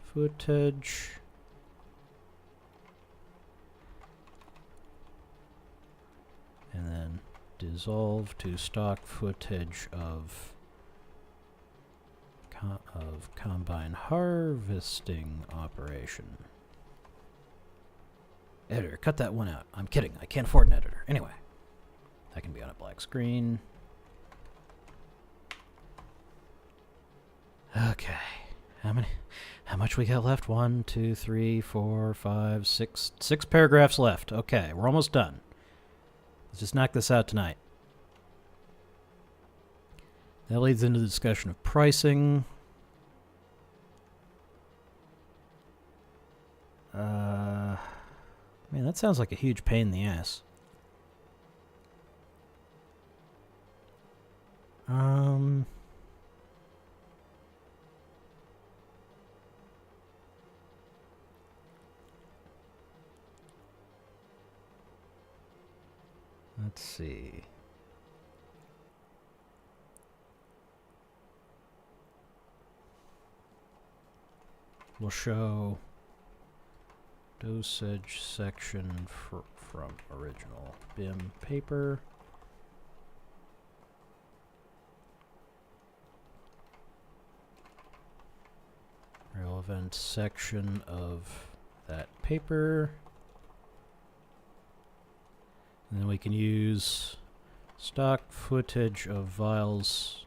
footage. And then dissolve to stock footage of combine harvesting operation. Editor, cut that one out. I'm kidding. I can't afford an editor. Anyway, that can be on a black screen. Okay. How much we got left? 1, 2, 3, 4, 5, 6. 6 paragraphs left. Okay, we're almost done. Let's just knock this out tonight. That leads into the discussion of pricing. Man, that sounds like a huge pain in the ass. Let's see. We'll show dosage section from original BIM paper. Relevant section of that paper. And then we can use stock footage of vials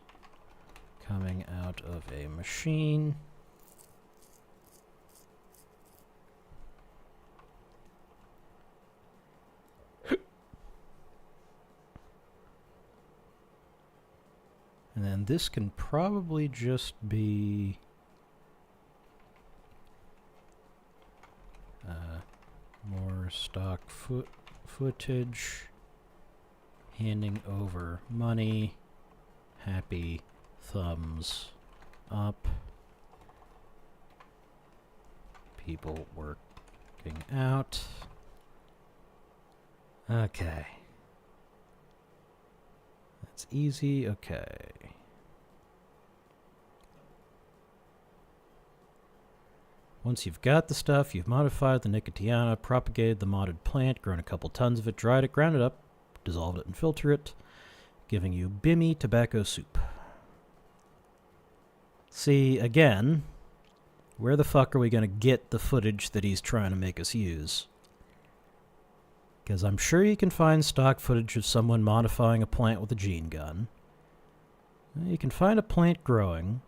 coming out of a machine. And then this can probably just be more stock footage, handing over money, happy thumbs up, people working out. Okay. That's easy, okay. Once you've got the stuff, you've modified the Nicotiana, propagated the modded plant, grown a couple tons of it, dried it, ground it up, dissolved it, and filter it, giving you Bimmy tobacco soup. See, again, where the fuck are we going to get the footage that he's trying to make us use? Because I'm sure you can find stock footage of someone modifying a plant with a gene gun. You can find a plant growing.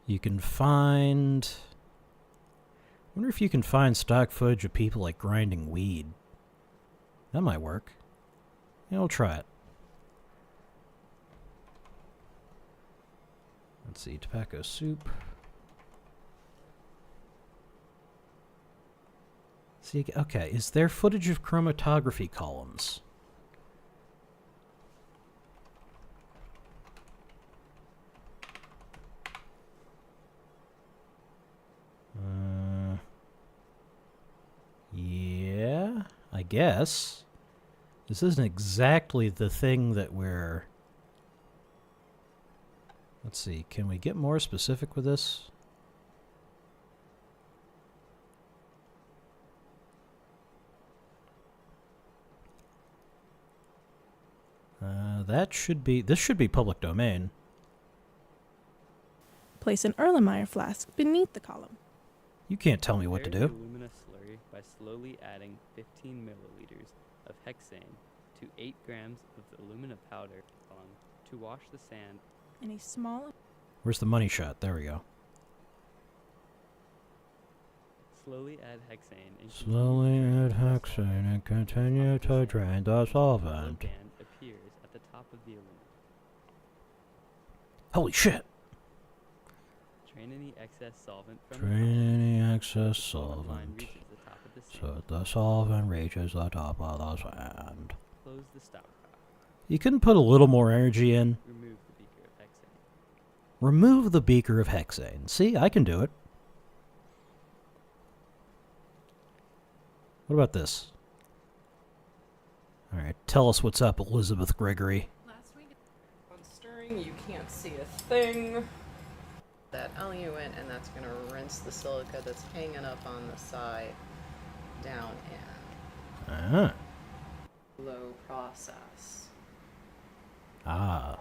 You can find... I wonder if you can find stock footage of people, like, grinding weed. That might work. Yeah, we'll try it. Let's see, tobacco soup. See, okay, is there footage of chromatography columns? Yeah, I guess. This isn't exactly the thing that we're... Let's see, can we get more specific with this? This should be public domain. Place an Erlenmeyer flask beneath the column. You can't tell me what to Prepare do. the alumina slurry by slowly adding 15 milliliters of hexane to 8 grams of the alumina powder to wash the sand. In a small... Where's the money shot? There we go. Slowly add hexane and Slowly add hexane and continue to drain the A solvent. band appears at the top of the alumina. Holy shit! Drain any excess solvent from Drain any excess the line solvent. reaches the top of the sand. So the solvent reaches the top of the sand. Close the stopcock. You couldn't put a little more energy in? Remove the beaker of hexane. Remove the beaker of hexane. See, I can do it. What about this? Alright, tell us what's up, Elizabeth Gregory. Last week on stirring, you can't see a thing. That eluent, and that's going to rinse the silica that's hanging up on the side down in. Ah. Low process. Ah.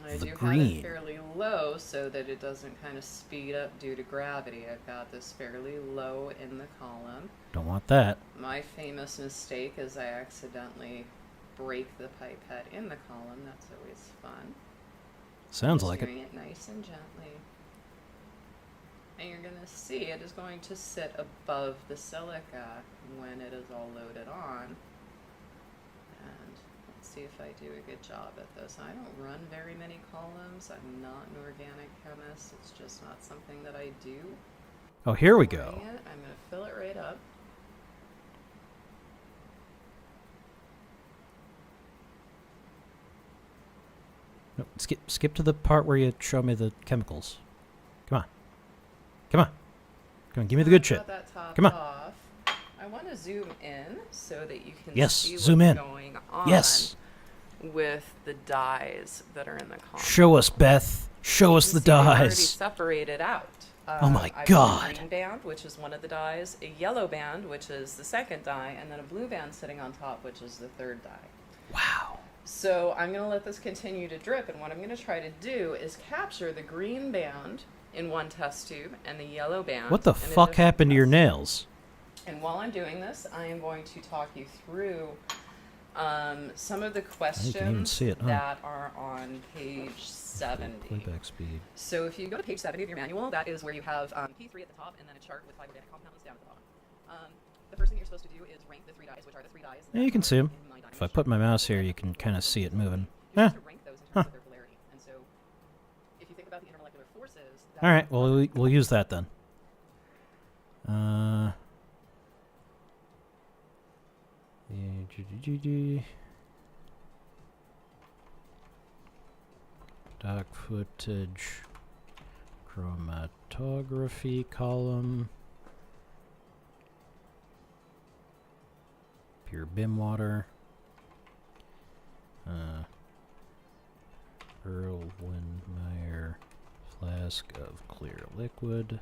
I The do have green. it fairly low so that it doesn't kind of speed up due to gravity. I've got this fairly low in the column. Don't want that. My famous mistake is I accidentally break the pipette in the column. That's always fun. Sounds Just like it. doing it nice and gently. And you're going to see it is going to sit above the silica when it is all loaded on. And let's see if I do a good job at this. I don't run very many columns. I'm not an organic chemist. It's just not something that I do. Oh, here we Pouring go. it, I'm going to fill it right up. No, skip to the part where you show me the chemicals. Come on. Come on. Come on, give me the good shit. Got that top Come on. off. I want to zoom in so that you can Yes, see zoom what's in. going on Yes. with the dyes that are in the column. Show us, Beth. Show us the You see they've already dyes. separated out. Oh my I've got God. a green band, which is one of the dyes, a yellow band, which is the second dye, and then a blue band sitting on top, which is the third dye. Wow. So I'm going to let this continue to drip, and what I'm going to try to do is capture the green band in one test tube and the yellow band. What the in a fuck different happened to your test tube. nails? And while I'm doing this, I am going to talk you through some of the questions see it, huh? that are on page 70. Playback speed. So if you go to page 70 of your manual, that is where you have P3 at the top and then a chart with 5 organic compounds down at the bottom. The first thing you're supposed to do is rank the 3 dyes, which are the 3 dyes. Yeah, you can see them. If I put my mouse here, you can kind of see it moving. You're Eh. supposed to rank those in terms of their polarity. And so if you think about the intermolecular forces... All right, well, we'll use that then. Doc footage, chromatography column, pure BIM water, Erlenmeyer flask of clear liquid.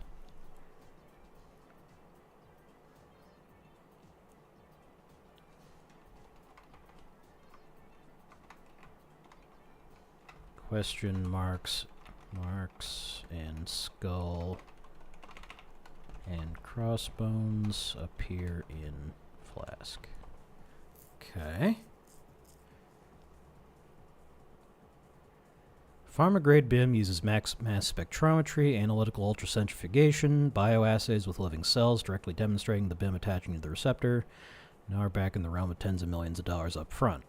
Question marks, and skull and crossbones appear in flask. Okay. Pharma-grade BIM uses mass spectrometry, analytical ultracentrifugation, bioassays with living cells, directly demonstrating the BIM attaching to the receptor. Now we're back in the realm of tens of millions of dollars up front.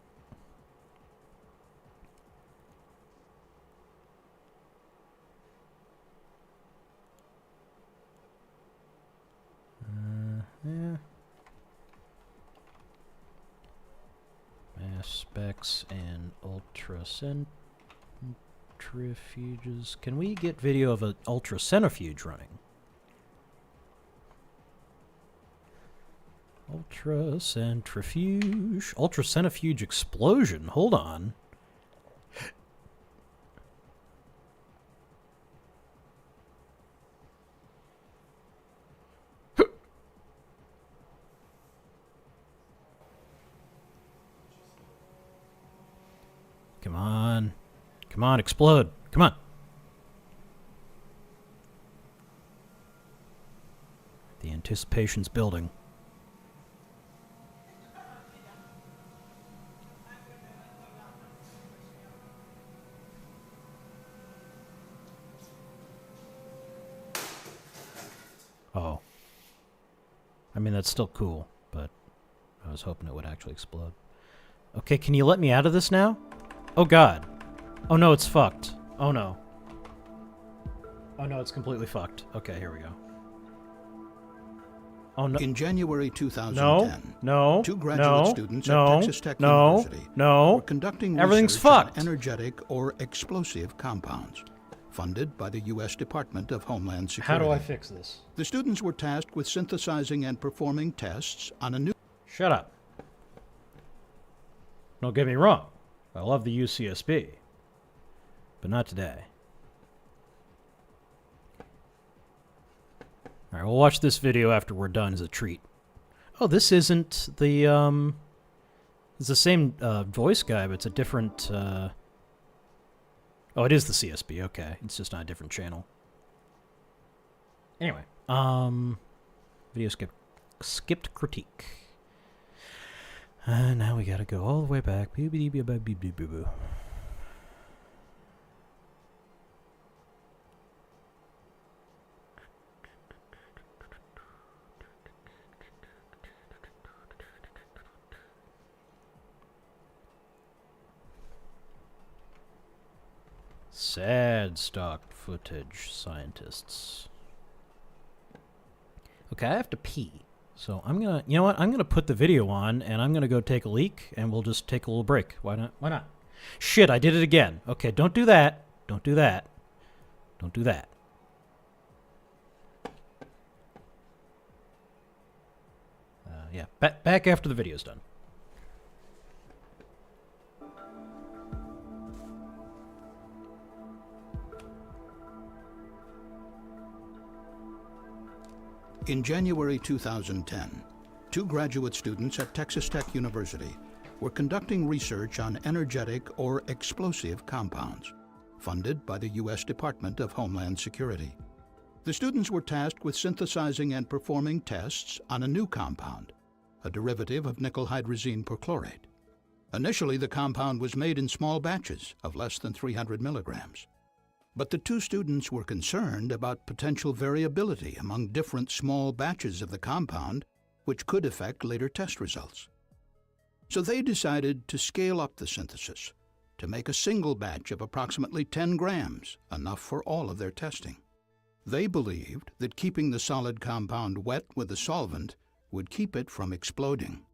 Yeah. Mass specs and ultracentrifuges. Can we get video of an ultracentrifuge running? Ultracentrifuge. Ultracentrifuge explosion. Hold on. Come on. Come on, explode. Come on. The anticipation's building. Oh. I mean, that's still cool, but I was hoping it would actually explode. Okay, can you let me out of this now? Oh god. Oh no, it's fucked. Oh no. Oh no, it's completely fucked. Okay, here we go. Oh no. In January 2010, No. two graduate students at Texas Tech No. University No. were conducting Everything's research on fucked. energetic or explosive compounds, funded by the U.S. Department of Homeland How Security. do I fix this? The students were tasked with synthesizing and performing tests on a new Shut up. Don't get me wrong. I love the UCSB. But not today. Alright, we'll watch this video after we're done as a treat. Oh, this isn't the, it's the same, voice guy, but it's a different, Oh, it is the CSB, okay. It's just on a different channel. Anyway, video skipped critique. Now we gotta go all the way back. Sad stock footage, scientists. Okay, I have to pee. So I'm gonna, you know what? I'm gonna put the video on, and I'm gonna go take a leak, and we'll just take a little break. Why not? Why not? Shit, I did it again. Okay, don't do that. Don't do that. Don't do that. Yeah, back after the video's done. In January 2010, two graduate students at Texas Tech University were conducting research on energetic or explosive compounds, funded by the U.S. Department of Homeland Security. The students were tasked with synthesizing and performing tests on a new compound, a derivative of nickel hydrazine perchlorate. Initially, the compound was made in small batches of less than 300 milligrams. But the two students were concerned about potential variability among different small batches of the compound, which could affect later test results. So they decided to scale up the synthesis to make a single batch of approximately 10 grams, enough for all of their testing. They believed that keeping the solid compound wet with a solvent would keep it from exploding.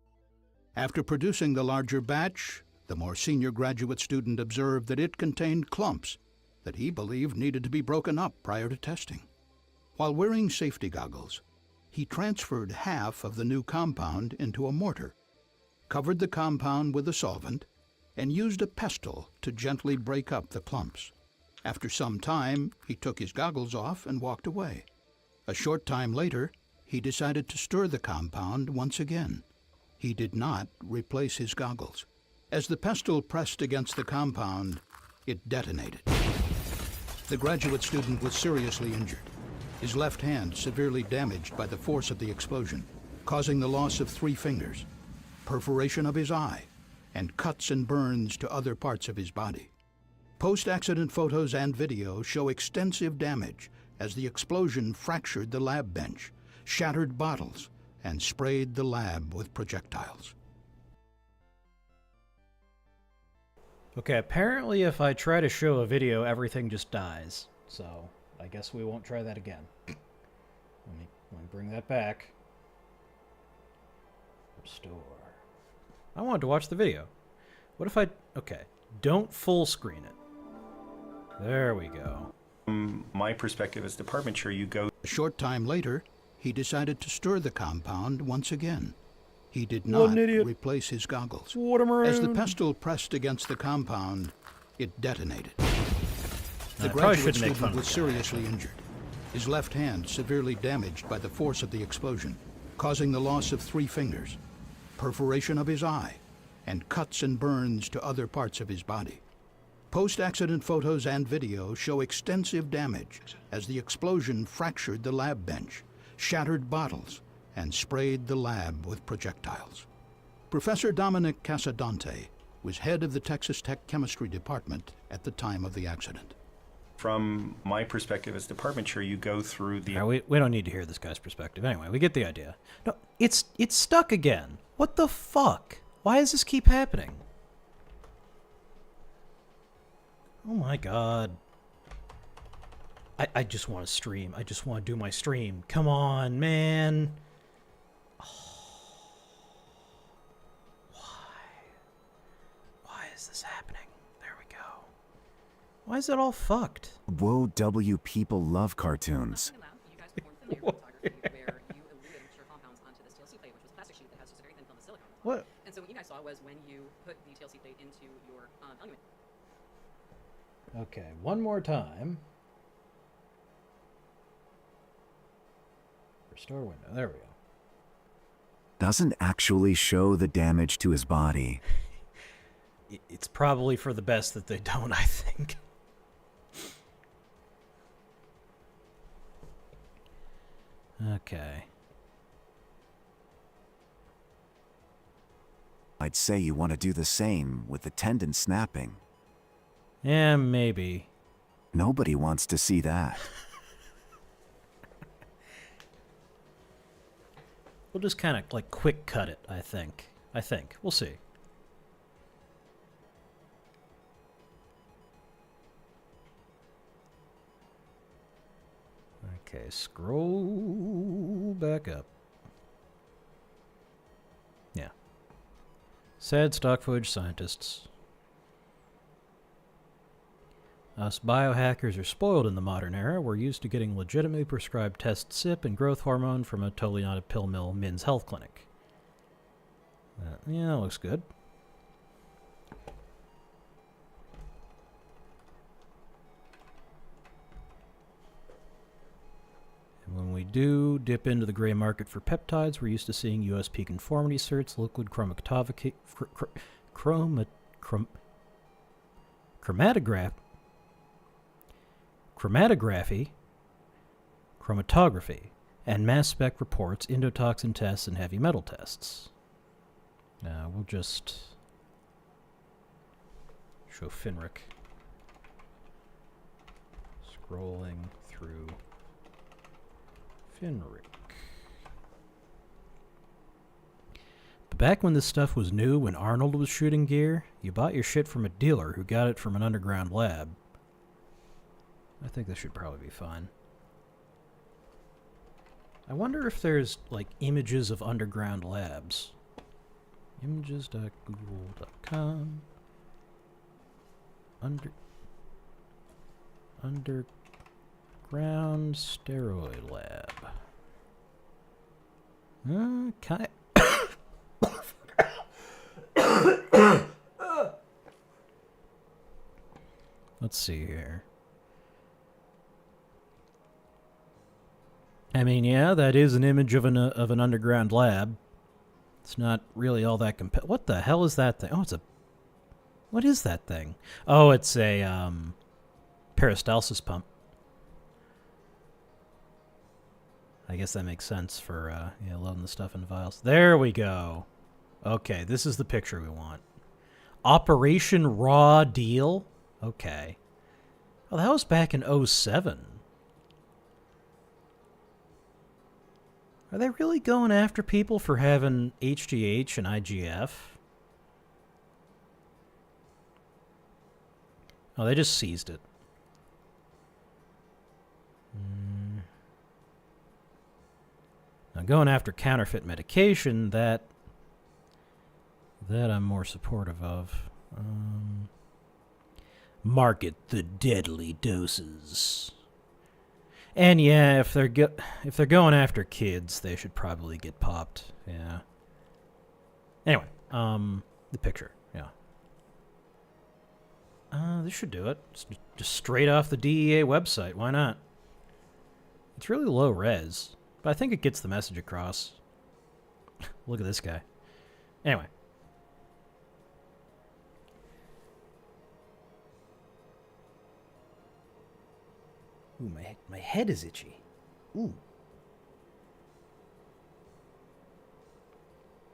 After producing the larger batch, the more senior graduate student observed that it contained clumps that he believed needed to be broken up prior to testing. While wearing safety goggles, he transferred half of the new compound into a mortar, covered the compound with a solvent, and used a pestle to gently break up the clumps. After some time, he took his goggles off and walked away. A short time later, he decided to stir the compound once again. He did not replace his goggles. As the pestle pressed against the compound, it detonated. The graduate student was seriously injured, his left hand severely damaged by the force of the explosion, causing the loss of 3 fingers, perforation of his eye, and cuts and burns to other parts of his body. Post-accident photos and video show extensive damage as the explosion fractured the lab bench, shattered bottles, and sprayed the lab with projectiles. Okay, apparently if I try to show a video, everything just dies. So, I guess we won't try that again. Let me bring that back. Restore. I wanted to watch the video. What if I... Okay, don't full screen it. There we go. From my perspective as department chair, you go... A short time later, he decided to stir the compound once again. He did not replace his goggles. As the pestle pressed against the compound, it detonated. The graduate student was seriously injured. His left hand severely damaged by the force of the explosion, causing the loss of 3 fingers, perforation of his eye, and cuts and burns to other parts of his body. Post-accident photos and video show extensive damage as the explosion fractured the lab bench, shattered bottles, and sprayed the lab with projectiles. Professor Dominic Casadante was head of the Texas Tech Chemistry Department at the time of the accident. From my perspective as department chair, you go through the... We don't need to hear this guy's perspective. Anyway, we get the idea. No, it's stuck again. What the fuck? Why does this keep happening? Oh my god. I just want to stream. I just want to do my stream. Come on, man. Why is this happening? There we go. Why is it all fucked? Whoa, W, people love cartoons. What? And so what you guys saw was when you put the TLC plate into your element. Okay, one more time. Restore window. There we go. Doesn't actually show the damage to his body. It's probably for the best that they don't, I think. Okay. I'd say you want to do the same with the tendon snapping. Yeah, maybe. Nobody wants to see that. We'll just kind of like quick cut it, I think. We'll see. Okay, scroll back up. Yeah. Sad stock footage scientists. Us biohackers are spoiled in the modern era. We're used to getting legitimately prescribed test SIP and growth hormone from a totally not a pill mill men's health clinic. Yeah, that looks good. And when we do dip into the gray market for peptides, we're used to seeing USP conformity certs, liquid chromatography, and mass spec reports, endotoxin tests, and heavy metal tests. We'll just show Finric scrolling through Finric. But back when this stuff was new, when Arnold was shooting gear, you bought your shit from a dealer who got it from an underground lab. I think this should probably be fine. I wonder if there's, like, images of underground labs. Images.google.com. Underground steroid lab. Okay. Let's see here. I mean, yeah, that is an image of an underground lab. It's not really all that What the hell is that thing? Oh, it's a... What is that thing? Oh, it's a, peristalsis pump. I guess that makes sense for, yeah, loading the stuff in vials. There we go. Okay, this is the picture we want. Operation Raw Deal? Okay. Oh, that was back in '07. Are they really going after people for having HGH and IGF? Oh, they just seized it. Now, going after counterfeit medication, that I'm more supportive of. Market the deadly doses. And yeah, if they're going after kids, they should probably get popped. Yeah. Anyway, the picture. Yeah. This should do it. Just straight off the DEA website. Why not? It's really low res, but I think it gets the message across. Look at this guy. Anyway. Ooh, my head is itchy. Ooh.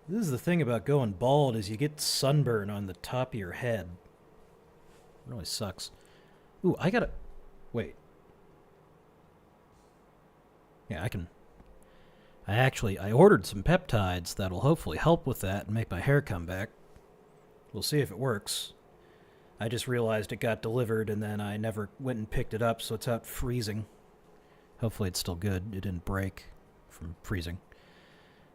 This is the thing about going bald, is you get sunburn on the top of your head. It really sucks. Ooh, I gotta... Wait. Yeah, I ordered some peptides that'll hopefully help with that and make my hair come back. We'll see if it works. I just realized it got delivered and then I never went and picked it up, so it's out freezing. Hopefully it's still good. It didn't break from freezing.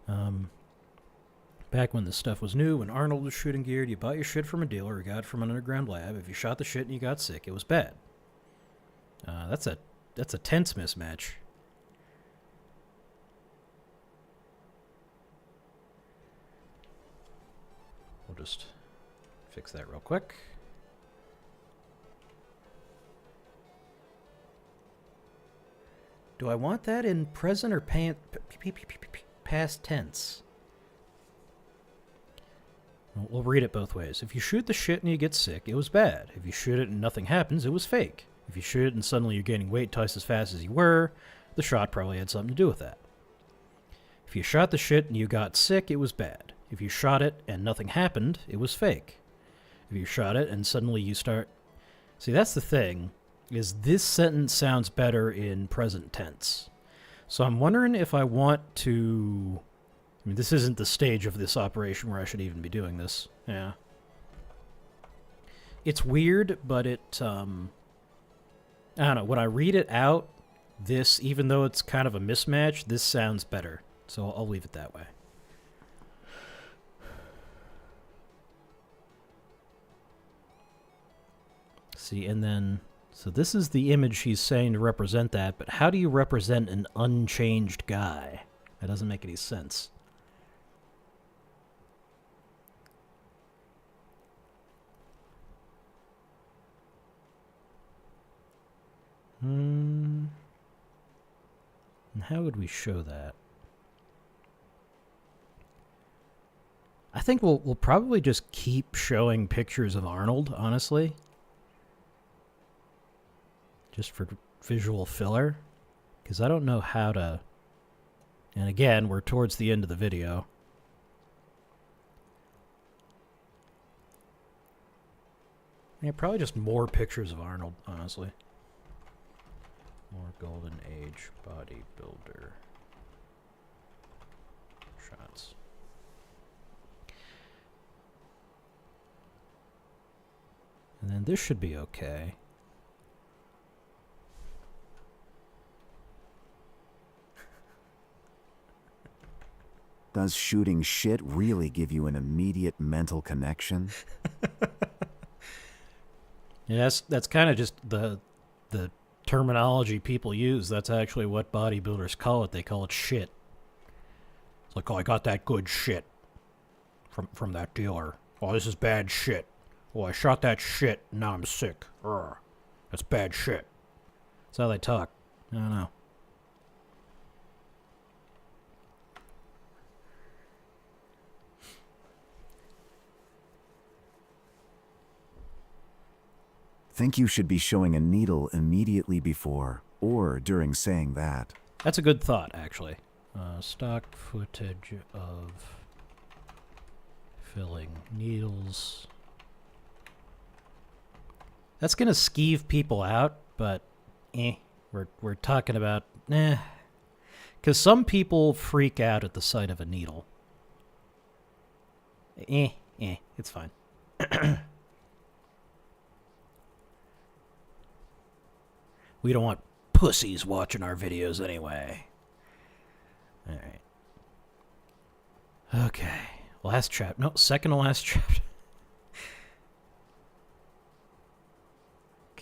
Back when this stuff was new, when Arnold was shooting geared, you bought your shit from a dealer or got it from an underground lab. If you shot the shit and you got sick, it was bad. That's a tense mismatch. We'll just fix that real quick. Do I want that in present or past tense? We'll read it both ways. If you shoot the shit and you get sick, it was bad. If you shoot it and nothing happens, it was fake. If you shoot it and suddenly you're gaining weight twice as fast as you were, the shot probably had something to do with that. If you shot the shit and you got sick, it was bad. If you shot it and nothing happened, it was fake. If you shot it and suddenly you start... See, that's the thing, is this sentence sounds better in present tense. So I'm wondering if I want to... I mean, this isn't the stage of this operation where I should even be doing this. Yeah. It's weird, but it, I don't know, when I read it out, this, even though it's kind of a mismatch, this sounds better. So I'll leave it that way. See, and then... So this is the image he's saying to represent that, but how do you represent an unchanged guy? That doesn't make any sense. And how would we show that? I think we'll probably just keep showing pictures of Arnold, honestly. Just for visual filler. Because I don't know how to... And again, we're towards the end of the video. Yeah, probably just more pictures of Arnold, honestly. More Golden Age bodybuilder shots. And then this should be okay. Does shooting shit really give you an immediate mental connection? Yeah, that's kind of just the terminology people use. That's actually what bodybuilders call it. They call it shit. It's like, oh, I got that good shit from that dealer. Oh, this is bad shit. Oh, I shot that shit, and now I'm sick. Urgh. That's bad shit. That's how they talk. I don't know. Think you should be showing a needle immediately before or during saying that. That's a good thought, actually. Stock footage of filling needles. That's gonna skeeve people out, but we're talking about because some people freak out at the sight of a needle. It's fine. We don't want pussies watching our videos anyway. All right. Okay. Last chapter. No, second to last chapter.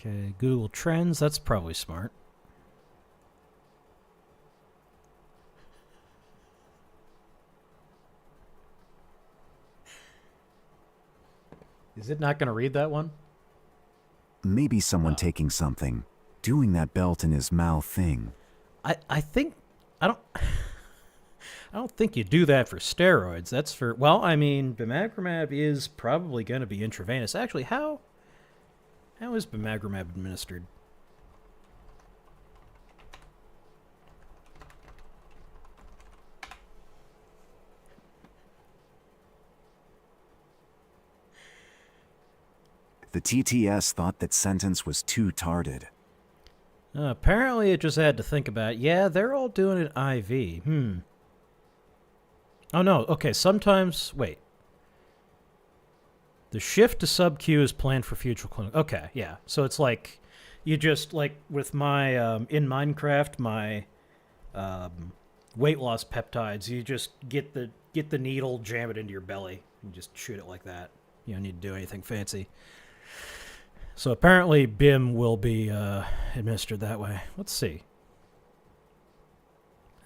Okay, Google Trends. That's probably smart. Is it not going to read that one? Maybe someone taking something, doing that belt in his mouth thing. I think I don't think you do that for steroids. That's for, well, I mean, bimagrumab is probably going to be intravenous. Actually, how is bimagrumab administered? The TTS thought that sentence was too tarded. Apparently it just had to think about it. Yeah, they're all doing it IV. Oh, no. Okay, sometimes... Wait. The shift to sub-Q is planned for future clinical... Okay, yeah. So it's like... You just, like, with my... in Minecraft, my weight loss peptides, you just get the needle, jam it into your belly, and just shoot it like that. You don't need to do anything fancy. So apparently BIM will be administered that way. Let's see.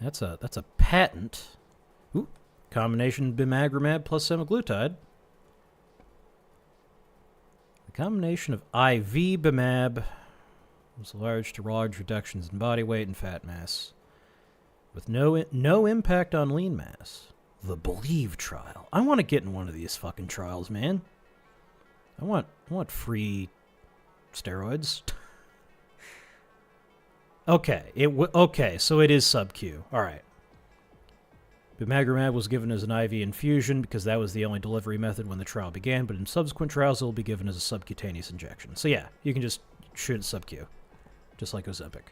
That's a patent. Ooh, combination bimagrumab plus semaglutide. The combination of IV bimab was large to large reductions in body weight and fat mass, with no impact on lean mass. The Believe trial. I want to get in one of these fucking trials, man. I want free steroids. Okay, so it is sub-Q. All right. Bimagrumab was given as an IV infusion because that was the only delivery method when the trial began, but in subsequent trials it will be given as a subcutaneous injection. So yeah, you can just shoot it sub-Q, just like Ozempic.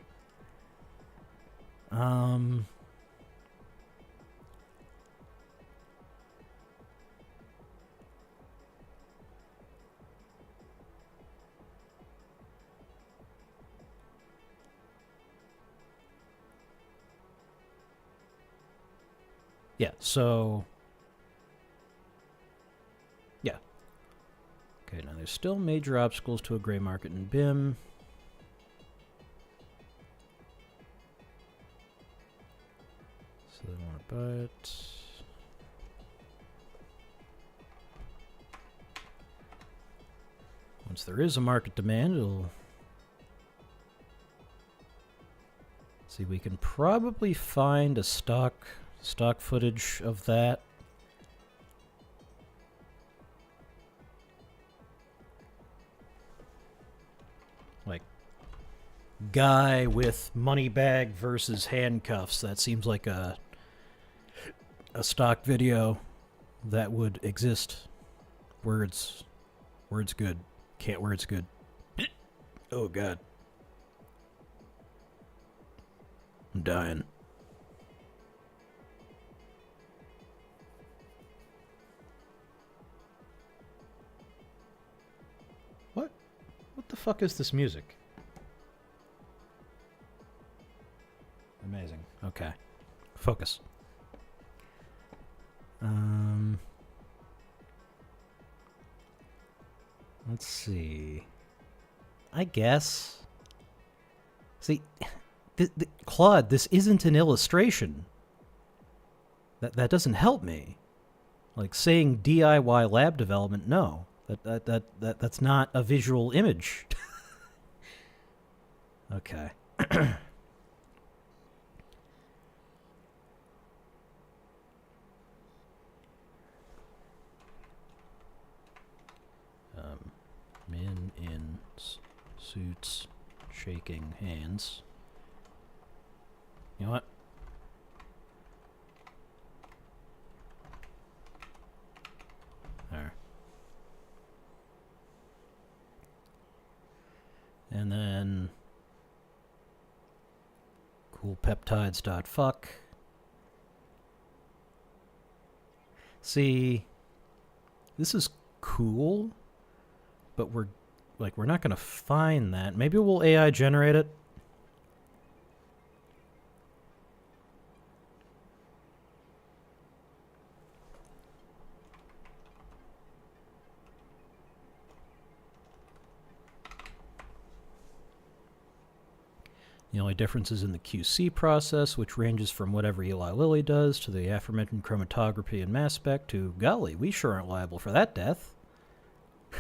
Yeah, so... Yeah. Okay, now there's still major obstacles to a gray market in BIM. So they want to buy it. Once there is a market demand, it'll... See, we can probably find a stock footage of that. Like, guy with money bag versus handcuffs. That seems like a stock video that would exist. Words good. Can't words good. Oh god. I'm dying. What the fuck is this music? Amazing. Okay. Focus. Let's see. I guess. See, Claude, this isn't an illustration. That doesn't help me. Like saying DIY lab development, no. That's not a visual image. Okay. Men in suits shaking hands. You know what? There. Peptides.fuck. See, this is cool, but we're not gonna find that. Maybe we'll AI generate it. The only difference is in the QC process, which ranges from whatever Eli Lilly does to the aforementioned chromatography and mass spec to, golly, we sure aren't liable for that death. The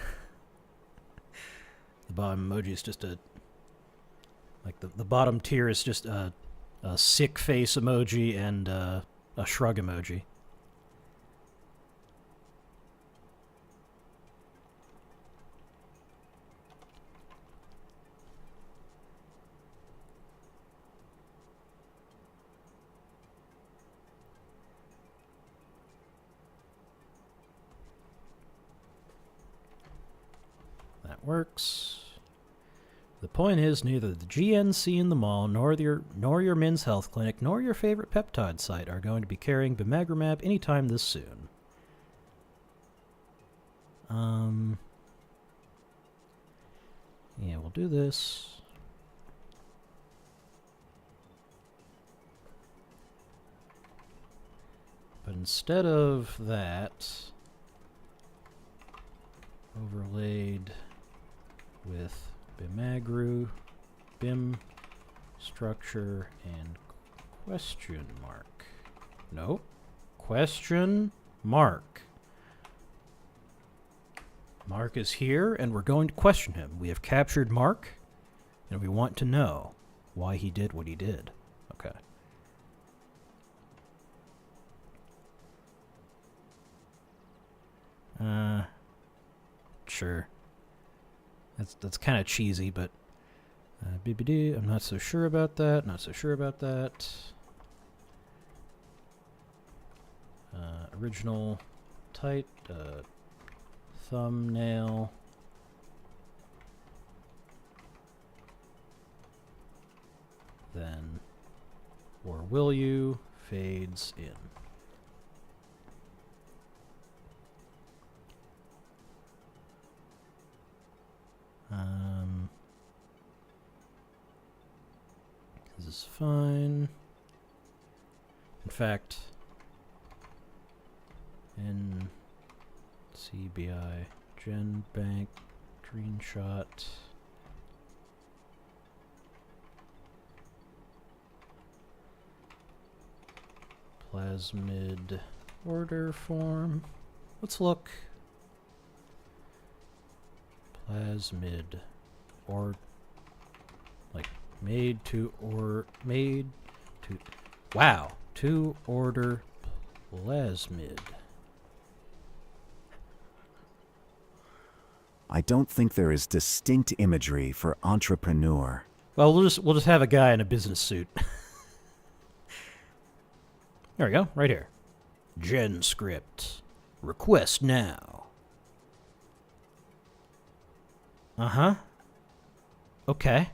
bottom emoji is just a... Like, the bottom tier is just a sick face emoji and a shrug emoji. Works. The point is, neither the GNC in the mall, nor your Men's Health Clinic, nor your favorite peptide site are going to be carrying bimagrumab anytime this soon. Yeah, we'll do this. But instead of that, overlaid with bimagru, bim structure, and question mark. Nope. Question mark. Mark is here, and we're going to question him. We have captured Mark, and we want to know why he did what he did. Okay. Sure. That's kind of cheesy, but BBD, I'm not so sure about that. Not so sure about that. Original tight thumbnail. Then, or will you, fades in. This is fine. In fact, in CBI GenBank screenshot plasmid order form. Let's look. Plasmid or like made to wow, to order plasmid. I don't think there is distinct imagery for entrepreneur. Well, we'll just have a guy in a business suit. There we go, right here. Gen script. Request now. Uh-huh. Okay.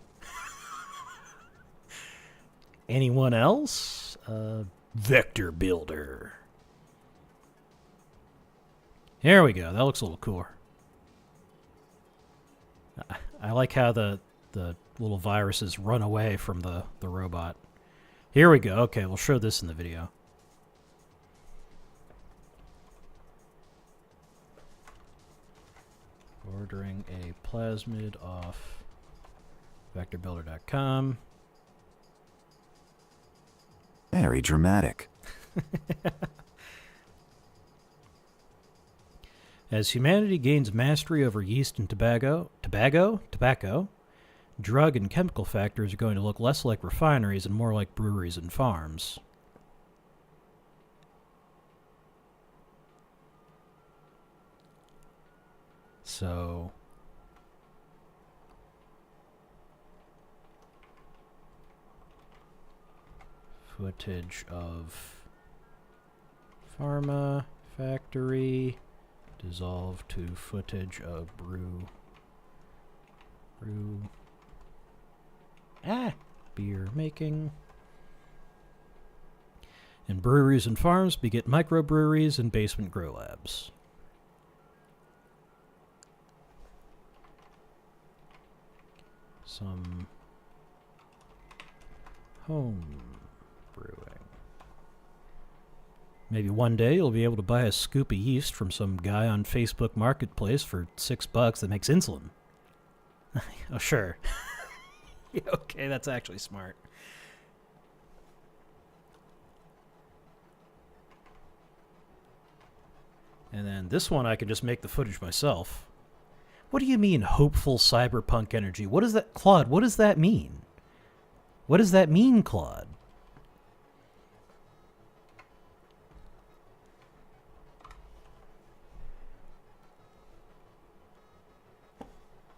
Anyone else? Vector builder. Here we go. That looks a little cooler. I like how the little viruses run away from the robot. Here we go. Okay, we'll show this in the video. Ordering a plasmid off vectorbuilder.com. Very dramatic. As humanity gains mastery over yeast and tobacco, drug and chemical factories are going to look less like refineries and more like breweries and farms. So footage of pharma factory dissolved to footage of beer making. In breweries and farms, beget microbreweries and basement grow labs. Some home brewing. Maybe one day you'll be able to buy a scoop of yeast from some guy on Facebook Marketplace for $6 that makes insulin. Oh, sure. Okay, that's actually smart. And then this one I can just make the footage myself. What do you mean, hopeful cyberpunk energy? What does that... Claude, what does that mean? What does that mean, Claude?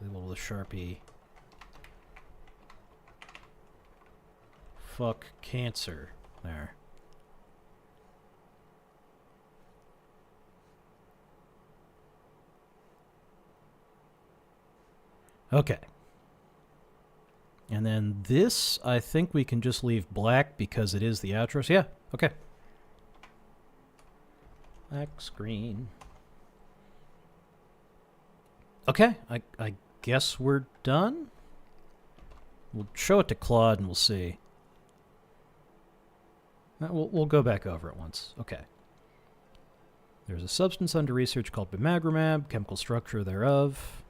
Label with a Sharpie. Fuck cancer. There. Okay. And then this, I think we can just leave black because it is the outro. So yeah, okay. Black screen. Okay, I guess we're done. We'll show it to Claude and we'll see. We'll go back over it once. Okay. There's a substance under research called bimagrumab, chemical structure thereof.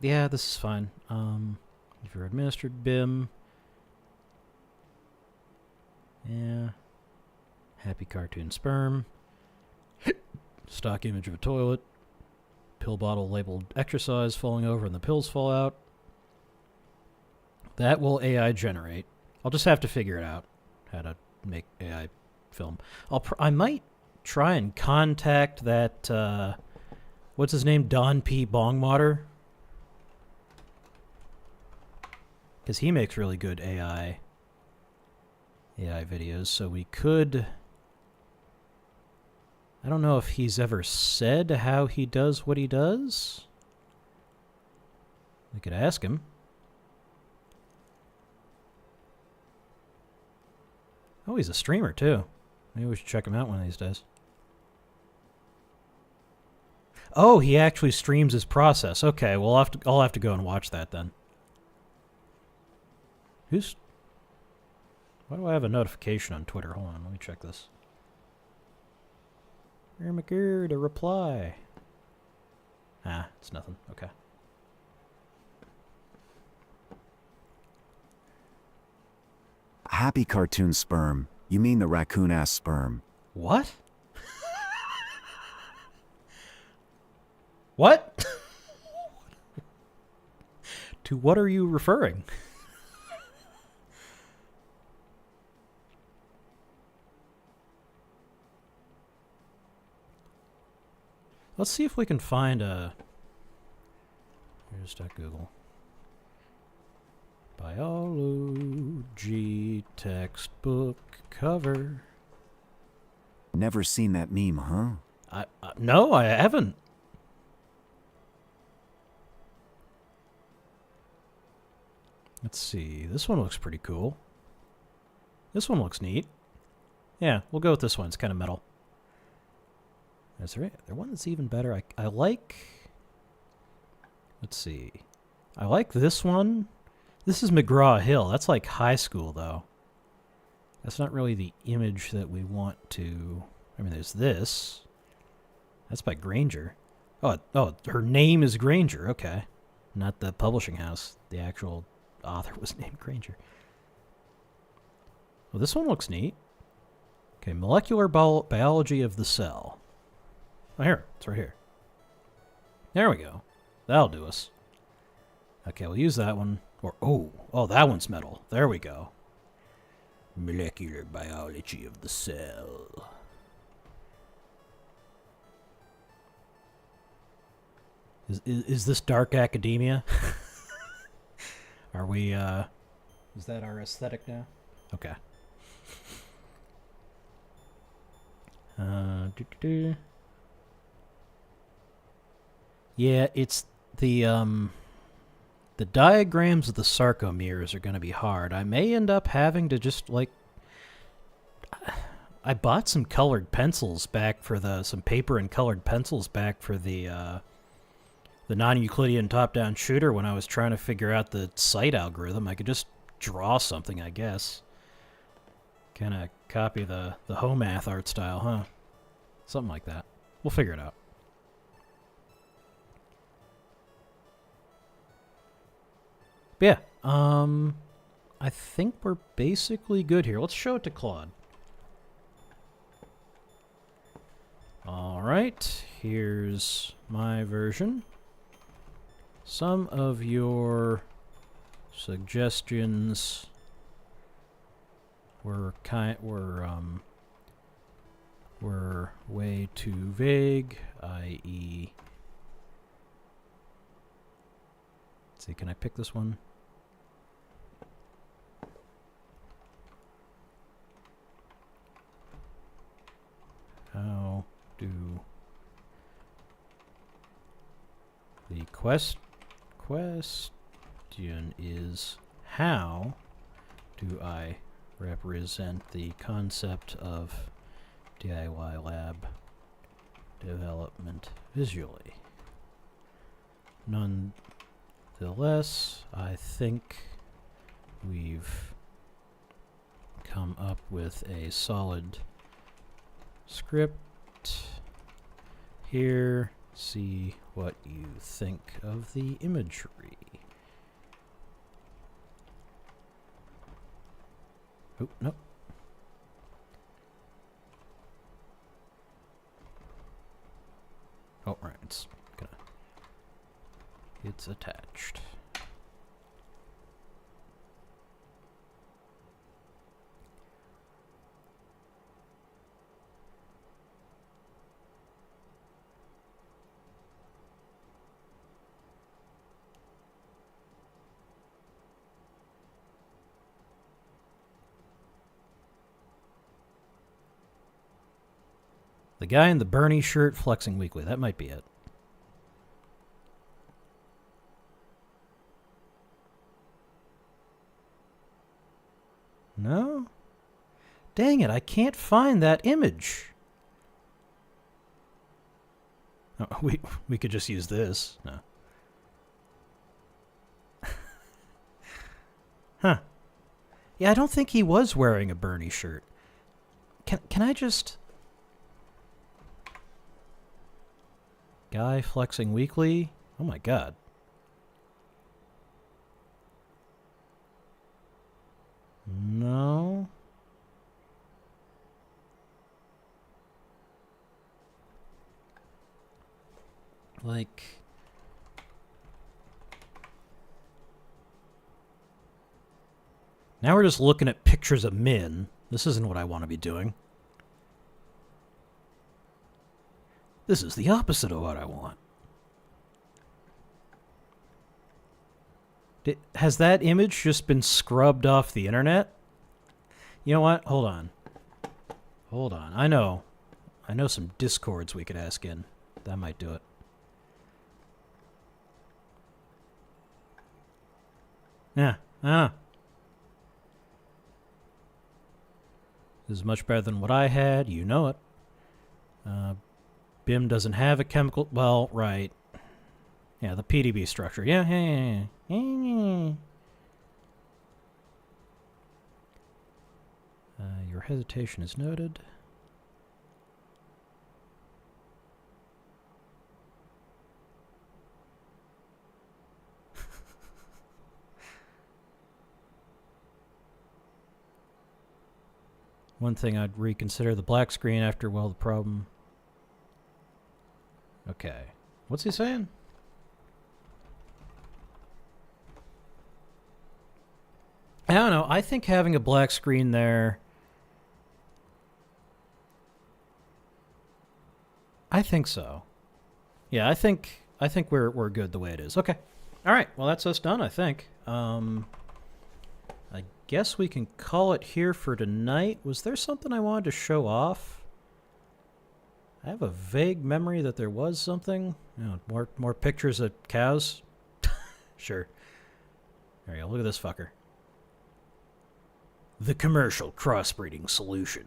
Yeah, this is fine. If you're administered BIM. Yeah. Happy cartoon sperm. Stock image of a toilet. Pill bottle labeled exercise falling over and the pills fall out. That will AI generate. I'll just have to figure it out, how to make AI film. I might try and contact that, what's his name, Don P. Bongwater? Because he makes really good AI videos, so we could... I don't know if he's ever said how he does what he does. We could ask him. Oh, he's a streamer, too. Maybe we should check him out one of these days. Oh, he actually streams his process. Okay, well, I'll have to go and watch that then. Why do I have a notification on Twitter? Hold on, let me check this. To reply. Ah, it's nothing. Okay. Happy cartoon sperm. You mean the raccoon-ass sperm. What? What? To what are you referring? Let's see if we can find a... Here's .google. Biology textbook cover. Never seen that meme, huh? No, I haven't. Let's see. This one looks pretty cool. This one looks neat. Yeah, we'll go with this one. It's kind of metal. Is there one that's even better? I like... Let's see. I like this one. This is McGraw-Hill. That's like high school, though. That's not really the image that we want to... I mean, there's this. That's by Granger. Oh, her name is Granger. Okay. Not the publishing house. The actual author was named Granger. Well, this one looks neat. Okay, molecular biology of the cell. Oh, here. It's right here. There we go. That'll do us. Okay, we'll use that one. Or, oh, that one's metal. There we go. Molecular biology of the cell. Is this dark academia? Are we, is that our aesthetic now? Okay. Yeah, it's the, The diagrams of the sarcomeres are going to be hard. I may end up having to just, like... I bought some colored pencils back for some paper and colored pencils back for the non-Euclidean top-down shooter when I was trying to figure out the sight algorithm. I could just draw something, I guess. Kind of copy the Homath art style, huh? Something like that. We'll figure it out. But yeah, I think we're basically good here. Let's show it to Claude. Alright, here's my version. Some of your suggestions were way too vague, i.e. Let's see, can I pick this one? How do the question is, how do I represent the concept of DIY lab development visually? Nonetheless, I think we've come up with a solid script here. See what you think of the imagery. Oh, no. Oh, right, it's attached. The guy in the Bernie shirt flexing weekly. That might be it. No? Dang it, I can't find that image. Oh, we could just use this. No. Huh. Yeah, I don't think he was wearing a Bernie shirt. Can I just... Guy flexing weekly? Oh my god. No. Like... Now we're just looking at pictures of men. This isn't what I want to be doing. This is the opposite of what I want. Has that image just been scrubbed off the internet? You know what? Hold on. Hold on. I know some discords we could ask in. That might do it. Yeah. This is much better than what I had. You know it. BIM doesn't have a chemical... Well, right. Yeah, the PDB structure. Yeah. Your hesitation is noted. One thing I'd reconsider the black screen after, well, the problem... Okay. What's he saying? I don't know. I think having a black screen there... I think so. Yeah, I think we're good the way it is. Okay. All right. Well, that's us done, I think. I guess we can call it here for tonight. Was there something I wanted to show off? I have a vague memory that there was something. You know, more pictures of cows. Sure. There you go. Look at this fucker. The commercial crossbreeding solution.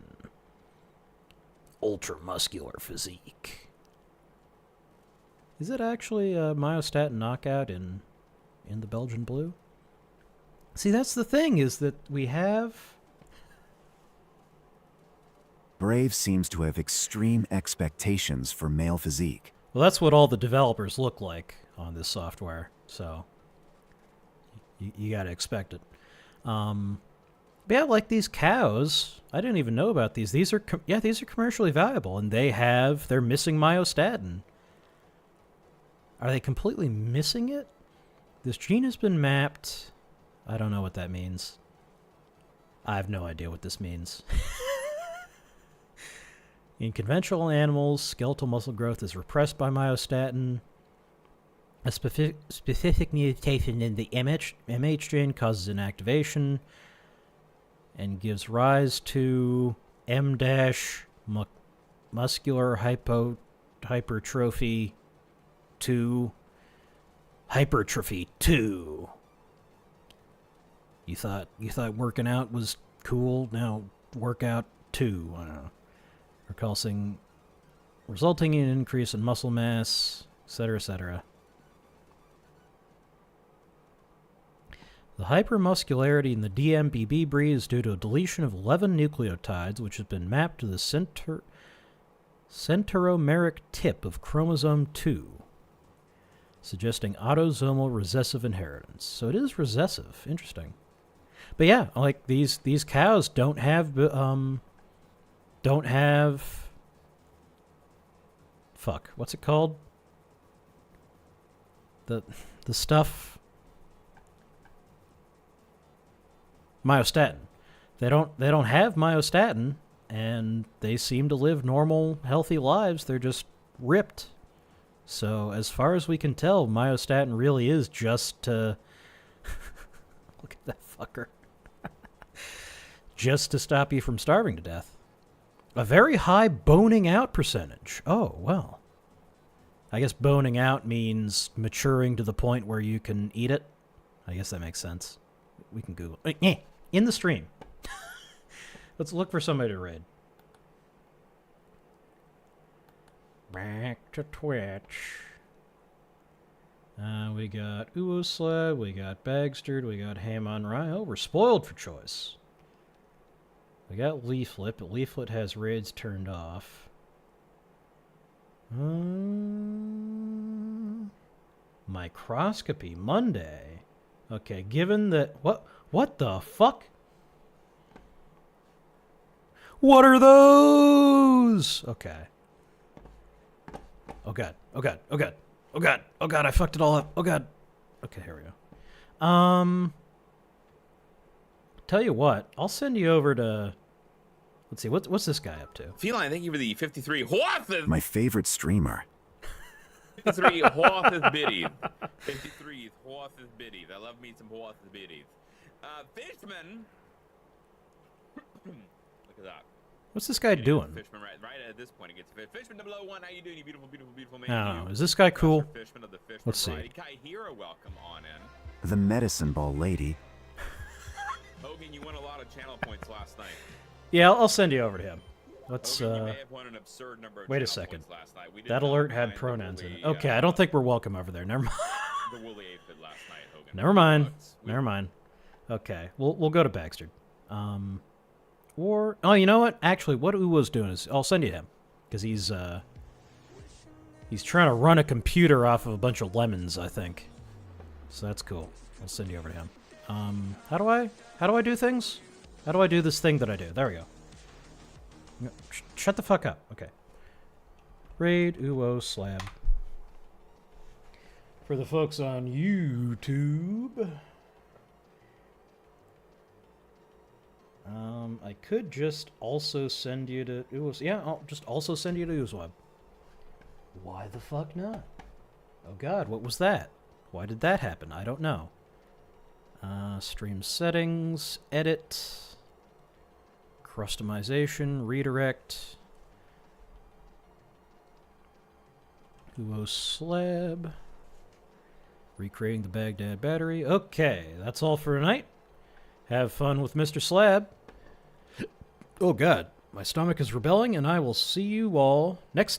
Ultramuscular physique. Is it actually a myostatin knockout in the Belgian blue? See, that's the thing, is that we have... Brave seems to have extreme expectations for male physique. Well, that's what all the developers look like on this software, so you gotta expect it. But yeah, like these cows, I didn't even know about these. These are commercially valuable, and they're missing myostatin. Are they completely missing it? This gene has been mapped. I don't know what that means. I have no idea what this means. In conventional animals, skeletal muscle growth is repressed by myostatin. A specific mutation in the MH gene causes inactivation and gives rise to muscular hypertrophy 2. Hypertrophy 2. You thought working out was cool? Now workout 2. I don't know. Resulting in an increase in muscle mass, etc., etc. The hypermuscularity in the DMBB breed is due to a deletion of 11 nucleotides, which has been mapped to the centromeric tip of chromosome 2, suggesting autosomal recessive inheritance. So it is recessive. Interesting. But yeah, like these cows don't have fuck, what's it called? The stuff, myostatin. They don't have myostatin, and they seem to live normal, healthy lives. They're just ripped. So as far as we can tell, myostatin really is just to look at that fucker. Just to stop you from starving to death. A very high boning out percentage. Oh, well. I guess boning out means maturing to the point where you can eat it. I guess that makes sense. We can Google. In the stream. Let's look for somebody to raid. Back to Twitch. We got Uosled, we got Bagstered, we got Hamon Rye. Oh, we're spoiled for choice. We got Leaflet, but Leaflet has raids turned off. Microscopy Monday. Okay, given that... What the fuck? What are those? Okay. Oh god. Oh god. Oh god. Oh god. Oh god, I fucked it all up. Oh god. Okay, here we go. Tell you what, I'll send you over to... Let's see, what's this guy up to? Feline, thank you for the 53 horses. My favorite streamer. 53 horses biddies. 53 horses biddies. I love me some horses biddies. Fishman. Look at that. What's this guy doing? Fishman, right at this point, it gets fish. Fishman 001, how you doing, you beautiful, beautiful, beautiful man? Oh, is this guy cool? Fishman of the Fishman Let's see. Kai Hero, welcome on in. The medicine ball lady. Hogan, you won a lot of channel points last night. Yeah, I'll send you over to him. Let's, Hogan, you may have won an absurd number of wait a channel second. points last night. We did That not alert had find the pronouns in woolly, it. Okay, I don't think we're welcome over there. Never mind. The woolly aphid last night, Hogan. Never mind. Never mind. Okay, we'll go to Baxter. Or oh, you know what? Actually, what Uwo's doing is I'll send you him because he's trying to run a computer off of a bunch of lemons, I think. So that's cool. I'll send you over to him. How do I do things? How do I do this thing that I do? There we go. Shut the fuck up. Okay. Raid Uwo Slab. For the folks on YouTube. I could just also send you to Uwos. Yeah, I'll just also send you to Uwosweb. Why the fuck not? Oh god, what was that? Why did that happen? I don't know. Stream settings, edit, customization, redirect, Uwo Slab, Recreating the Baghdad battery. Okay, that's all for tonight. Have fun with Mr. Slab. Oh god, my stomach is rebelling, and I will see you all next